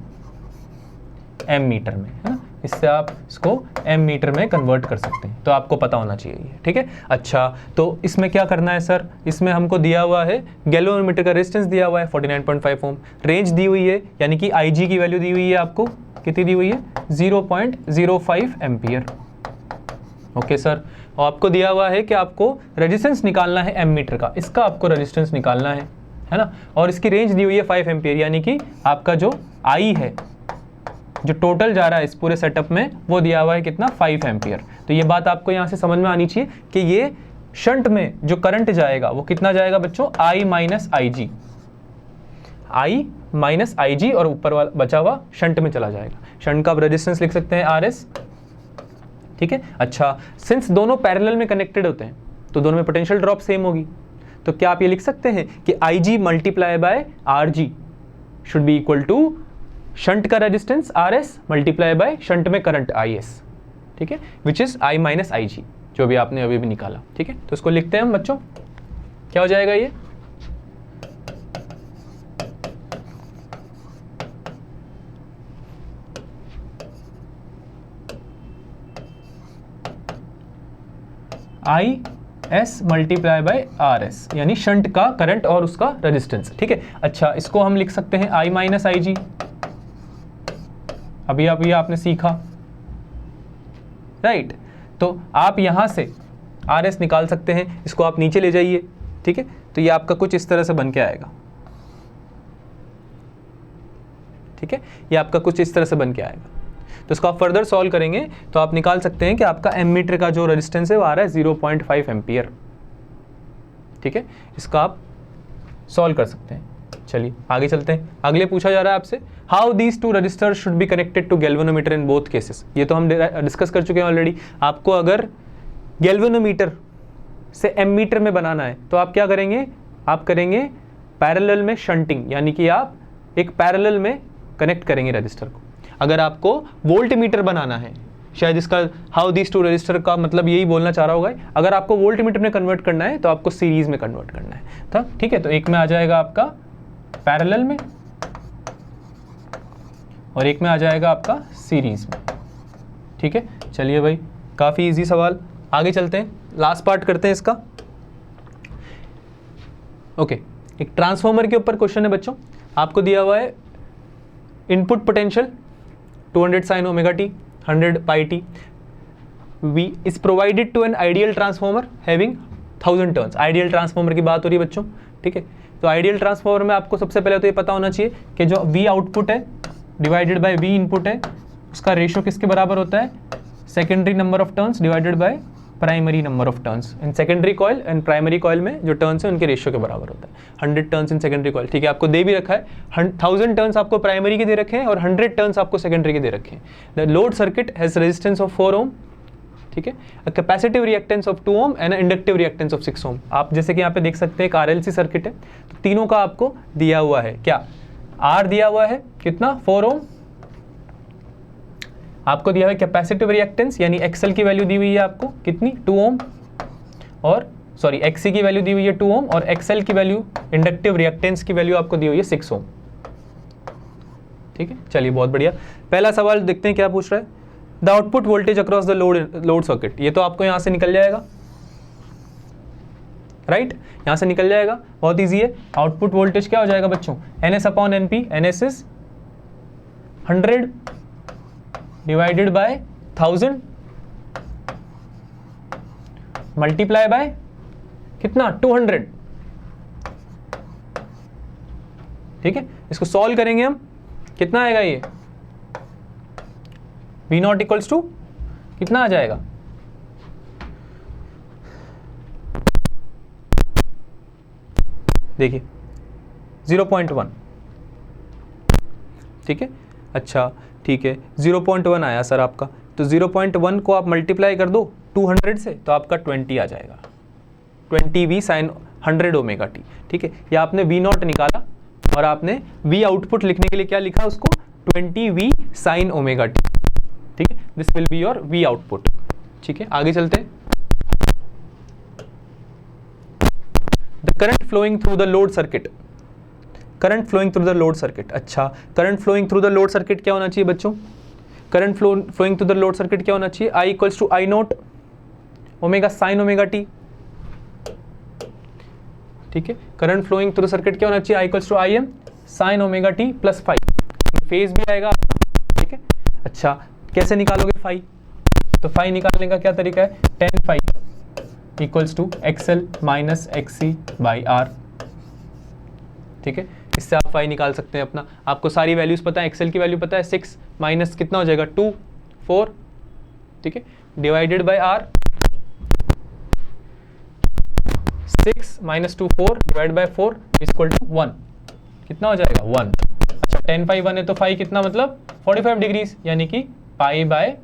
एमीटर में, है ना। इससे आप इसको एमीटर में कन्वर्ट कर सकते हैं, तो आपको पता होना चाहिए, ठीक है। अच्छा, तो इसमें क्या करना है सर, इसमें हमको दिया हुआ है गैल्वेनोमीटर का रेजिस्टेंस दिया हुआ है 49.5 ओम, रेंज दी हुई है, यानी कि IG की वैल्यू दी हुई है आपको, कितनी दी हुई है 0.05 एम्पियर। ओके सर, और आपको दिया हुआ है कि आपको रेजिस्टेंस निकालना है एमीटर का, इसका आपको रेजिस्टेंस निकालना है ना। और इसकी रेंज दी हुई है 5 एम्पियर, यानी कि आपका जो I है जो टोटल जा रहा है इस पूरे सेटअप में वो दिया हुआ है कितना, 5 एम्पियर। तो ये बात आपको यहाँ से समझ में आनी चाहिए कि ये शंट में जो करंट जाएगा वो कितना जाएगा बच्चों, I माइनस IG और ऊपर वाला बचा हुआ शंट में चला जाएगा। शंट का आप रेजिस्टेंस लिख सकते हैं RS, ठीक है। अच्छा, सिंस दोनों पैरेलल में कनेक्टेड होते हैं तो दोनों में पोटेंशियल ड्रॉप सेम होगी, तो क्या आप ये लिख सकते हैं कि IG multiply by RG should be equal to shunt का resistance RS multiply by shunt में करंट IS, ठीक है, which is I minus IG, जो भी आपने अभी भी निकाला, ठीक है। तो इसको लिखते हैं हम बच्चों, क्या हो जाएगा ये, IS मल्टीप्लाई बाय RS, यानी शंट का करंट और उसका रेजिस्टेंस, ठीक है। अच्छा, इसको हम लिख सकते हैं I माइनस IG, अभी आपने सीखा, राइट। तो आप यहां से RS निकाल सकते हैं, इसको आप नीचे ले जाइए, ठीक है। तो ये आपका कुछ इस तरह से बन के आएगा, ठीक है, ये आपका कुछ इस तरह से बन के आएगा। तो इसको आप फर्दर सॉल्व करेंगे तो आप निकाल सकते हैं कि आपका एमीटर का जो रेजिस्टेंस है वो आ रहा है 0.5 एम्पियर, ठीक है। इसका आप सॉल्व कर सकते हैं। चलिए आगे चलते हैं। अगले पूछा जा रहा है आपसे, how these two resistor should be connected to galvanometer in both cases. ये तो हम डिस्कस कर चुके हैं ऑलरेडी। आपको अगर गैल्वेनोमीटर से एमीटर में बनाना है तो आप क्या करेंगे, आप करेंगे पैरेलल में शंटिंग, यानी कि आप एक पैरेलल में कनेक्ट करेंगे रजिस्टर को। अगर आपको वोल्ट मीटर बनाना है, शायद इसका हाउ दीज टू रजिस्टर का मतलब यही बोलना चाह रहा होगा, अगर आपको वोल्ट मीटर में कन्वर्ट करना है तो आपको सीरीज में कन्वर्ट करना है, तो ठीक है। तो एक में आ जाएगा आपका पैरेलल में और एक में आ जाएगा आपका सीरीज में, ठीक है। चलिए भाई, काफी इजी सवाल। आगे चलते हैं, लास्ट पार्ट करते हैं इसका। ओके, एक ट्रांसफॉर्मर के ऊपर क्वेश्चन है बच्चों। आपको दिया हुआ है input potential 200 sin omega t 100 pi t v is provided to an ideal transformer having 1000 turns। Ideal transformer की बात हो रही है बच्चों, ठीक है। तो आइडियल ट्रांसफॉर्मर में आपको सबसे पहले तो ये पता होना चाहिए कि जो V आउटपुट है डिवाइडेड बाय V इनपुट है, उसका रेशियो किसके बराबर होता है, secondary number of turns divided by primary number of turns in secondary coil and primary coil में जो टर्न्स है उनके रेशियो के बराबर होता है। 100 टर्न्स इन सेकेंडरी कॉइल, ठीक है। आपको दे भी रखा है 1000 टर्न्स आपको प्राइमरी के दे रखे हैं और 100 टर्न्स आपको सेकेंडरी के दे रखे हैं। The load circuit has resistance of 4 ohm, ठीक है, a capacitive reactance of 2 ohm and inductive reactance of 6 ohm. आप जैसे कि यहाँ पे देख सकते हैं एक RLC सर्किट है, तो तीनों का आपको दिया हुआ है, क्या R दिया हुआ है कितना 4 ओम, आपको दिया हुआ है कैपेसिटिव रिएक्टेंस यानी XL की वैल्यू दी हुई है आपको कितनी 2 ओम, और सॉरी XC की वैल्यू दी हुई है 2 ओम, और XL की वैल्यू इंडक्टिव रिएक्टेंस की वैल्यू आपको दी हुई है 6 ओम, ठीक है। चलिए बहुत बढ़िया। पहला सवाल देखते हैं क्या पूछ रहा है, the output voltage across the load circuit. ये तो आपको यहां से निकल जाएगा, राइट, यहां से निकल जाएगा, बहुत ईजी है। आउटपुट वोल्टेज क्या हो जाएगा बच्चों, NS upon NP, NS is 100 divided by 1000 multiply by कितना 200, ठीक है। इसको सॉल्व करेंगे हम, कितना आएगा ये V नॉट इक्वल्स टू कितना आ जाएगा, देखिए 0.1, ठीक है। अच्छा ठीक है, 0.1 आया सर आपका, तो 0.1 को आप मल्टीप्लाई कर दो 200 से तो आपका 20 आ जाएगा, 20V sin 100 ओमेगा t, ठीक है। या आपने V नॉट निकाला और आपने V आउटपुट लिखने के लिए क्या लिखा उसको 20V sin ओमेगा t, ठीक है। This will be your V output, ठीक है। आगे चलते हैं, the current flowing through the load circuit, current flowing through the load circuit. अच्छा, current flowing through the load circuit क्या होना चाहिए बच्चों, current flowing through the load circuit क्या होना चाहिए, I equals to I nought omega sine omega T, ठीक है। करंट फ्लोइंग थ्रू सर्किट क्या होना चाहिए, I equals to IM sine omega t plus phi, phase भी आएगा, ठीक है। अच्छा, कैसे निकालोगे फाई, तो फाई निकालने का क्या तरीका है, tan phi equals to XL minus XC by R, ठीक है। इससे आप फाई निकाल सकते हैं अपना, आपको सारी वैल्यूज पता है, XL की वैल्यू पता है 6 माइनस कितना हो जाएगा 2 4, ठीक है, divided by R, 6 minus 2 4 divide by 4 equal to 1, कितना हो जाएगा 1। अच्छा, tan फाई 1 है तो फाई कितना मतलब 45 डिग्रीज, यानी कि पाई बाय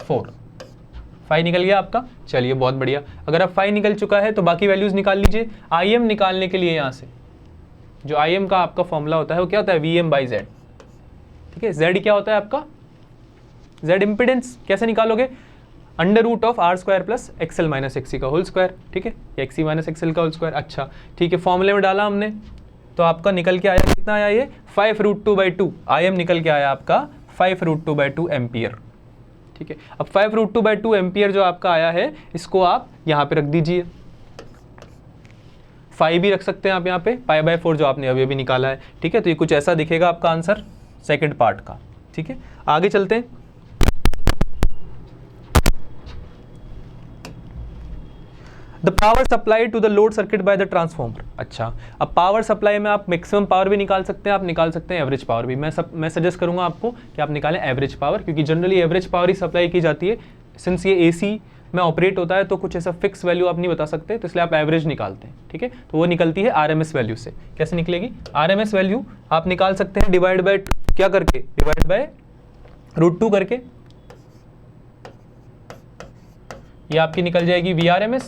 4, फाई निकल गया आपका। चलिए बहुत बढ़िया। अगर अब फाई निकल चुका है तो बाकी वैल्यूज निकाल लीजिए। IM निकालने के लिए यहाँ से जो IM का आपका फॉर्मूला होता है वो क्या होता है, VM बाई Z, ठीक है। Z क्या होता है आपका, Z इम्पिडेंस कैसे निकालोगे, under root of R square plus XL minus XC का होल स्क्वायर, ठीक है, एक्सी माइनस एक्सएल का होल स्क्वायर। अच्छा ठीक है, फॉर्मूले में डाला हमने तो आपका निकल के आया कितना आया, ये 5√2/2 IM निकल के आया आपका 5√2/2 एम्पियर, ठीक है। अब 5√2/2 एम्पियर जो आपका आया है इसको आप यहाँ पे रख दीजिए, 5 भी रख सकते हैं आप यहाँ पे, π/4 जो आपने अभी निकाला है, ठीक है। तो ये कुछ ऐसा दिखेगा आपका आंसर सेकंड पार्ट का, ठीक है। आगे चलते हैं। The power supply to the load circuit by the transformer. अच्छा, अब पावर सप्लाई में आप मैक्सिमम पावर भी निकाल सकते हैं, आप निकाल सकते हैं एवरेज पावर भी। मैं सजेस्ट करूंगा आपको कि आप निकालें एवरेज पावर, क्योंकि जनरली एवरेज पावर ही सप्लाई की जाती है। सिंस ये AC में ऑपरेट होता है तो कुछ ऐसा फिक्स वैल्यू आप नहीं बता सकते, तो इसलिए आप एवरेज निकालते हैं, ठीक है। तो वो निकलती है RMS वैल्यू से। कैसे निकलेगी, RMS वैल्यू आप निकाल सकते हैं डिवाइड बाय क्या करके, डिवाइड बाय √2 करके, ये आपकी निकल जाएगी VRMS,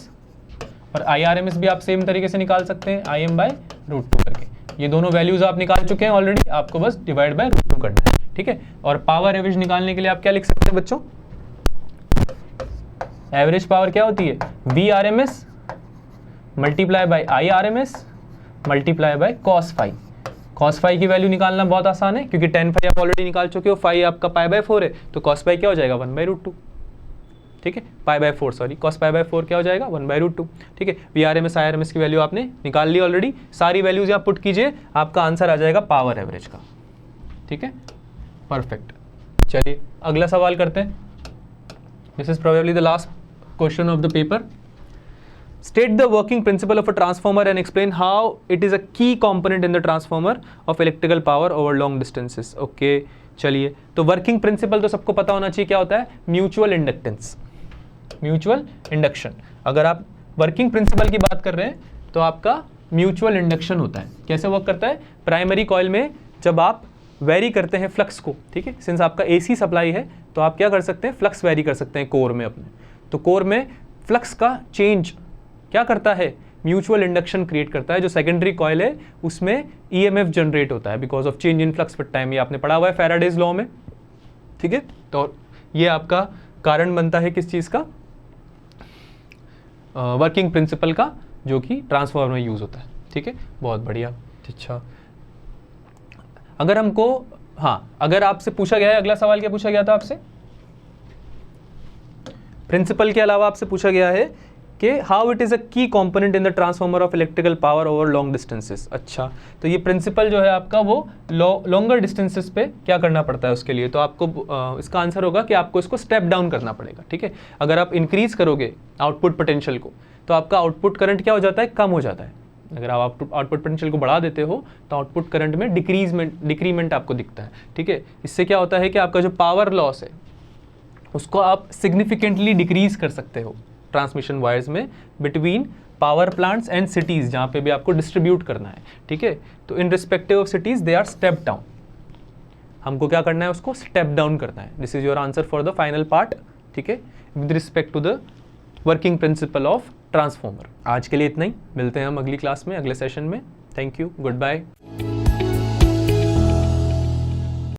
और IRMS भी आप सेम तरीके से निकाल सकते हैं IM/√2 करके। ये दोनों वैल्यूज आप निकाल चुके हैं ऑलरेडी, आपको बस डिवाइड बाय √2 करना है, ठीक है। और पावर एवरेज निकालने के लिए आप क्या लिख सकते हैं बच्चों, एवरेज पावर क्या होती है, VRMS multiply by IRMS multiply by cos phi। cos phi की वैल्यू निकालना बहुत आसान है, क्योंकि tan phi आप ऑलरेडी निकाल चुके हो, phi आपका π/4 है, तो cos phi क्या हो जाएगा 1/√2, ठीक है, π/4 सॉरी, cos π/4 क्या हो जाएगा 1/√2, ठीक है। VRMS IRMS की वैल्यू आपने निकाल ली ऑलरेडी, सारी वैल्यूज यहाँ पुट कीजिए, आपका आंसर आ जाएगा पावर एवरेज का, ठीक है, परफेक्ट। चलिए अगला सवाल करते हैं। This is probably the last question of the paper. State the working principle of a transformer and explain how it is a key component in the transformer of electrical power over long distances. Okay, चलिए, तो working principle तो सबको पता होना चाहिए क्या होता है, म्यूचुअल इंडक्टेंस, म्यूचुअल इंडक्शन। अगर आप वर्किंग प्रिंसिपल की बात कर रहे हैं तो आपका म्यूचुअल इंडक्शन होता है। कैसे वर्क करता है, प्राइमरी कॉइल में जब आप वेरी करते हैं फ्लक्स को, ठीक है, सिंस आपका AC सप्लाई है तो आप क्या कर सकते हैं, फ्लक्स वेरी कर सकते हैं कोर में अपने। तो कोर में फ्लक्स का चेंज क्या करता है, म्यूचुअल इंडक्शन क्रिएट करता है। जो सेकेंडरी कॉइल है उसमें EMF जनरेट होता है because of change in flux with time, ये आपने पढ़ा हुआ है फैराडेज लॉ में, ठीक है। तो ये आपका कारण बनता है किस चीज़ का, वर्किंग प्रिंसिपल का, जो कि ट्रांसफार्मर में यूज होता है, ठीक है, बहुत बढ़िया। अच्छा, अगर हमको, हाँ, अगर आपसे पूछा गया है, अगला सवाल क्या पूछा गया था आपसे, प्रिंसिपल के अलावा आपसे पूछा गया है कि हाउ इट इज़ अ की component in the transformer of electrical power over long distances. अच्छा, तो ये प्रिंसिपल जो है आपका वो लॉन्गर डिस्टेंसेस पे क्या करना पड़ता है उसके लिए, तो आपको इसका आंसर होगा कि आपको इसको स्टेप डाउन करना पड़ेगा, ठीक है। अगर आप इंक्रीज करोगे आउटपुट पोटेंशियल को तो आपका आउटपुट करंट क्या हो जाता है, कम हो जाता है। अगर आप आउटपुट पोटेंशियल को बढ़ा देते हो तो आउटपुट करंट में डिक्रीमेंट आपको दिखता है, ठीक है। इससे क्या होता है कि आपका जो पावर लॉस है उसको आप सिग्निफिकेंटली डिक्रीज कर सकते हो ट्रांसमिशन वायर्स में between power plants and cities, जहाँ पे भी आपको डिस्ट्रीब्यूट करना है, ठीक है। तो in respective of cities they are step down, हमको क्या करना है, उसको स्टेप डाउन करना है। This is your answer for the final part, ठीक है, with respect to the working principle of transformer. आज के लिए इतना ही, मिलते हैं हम अगली क्लास में, अगले सेशन में। Thank you, good bye.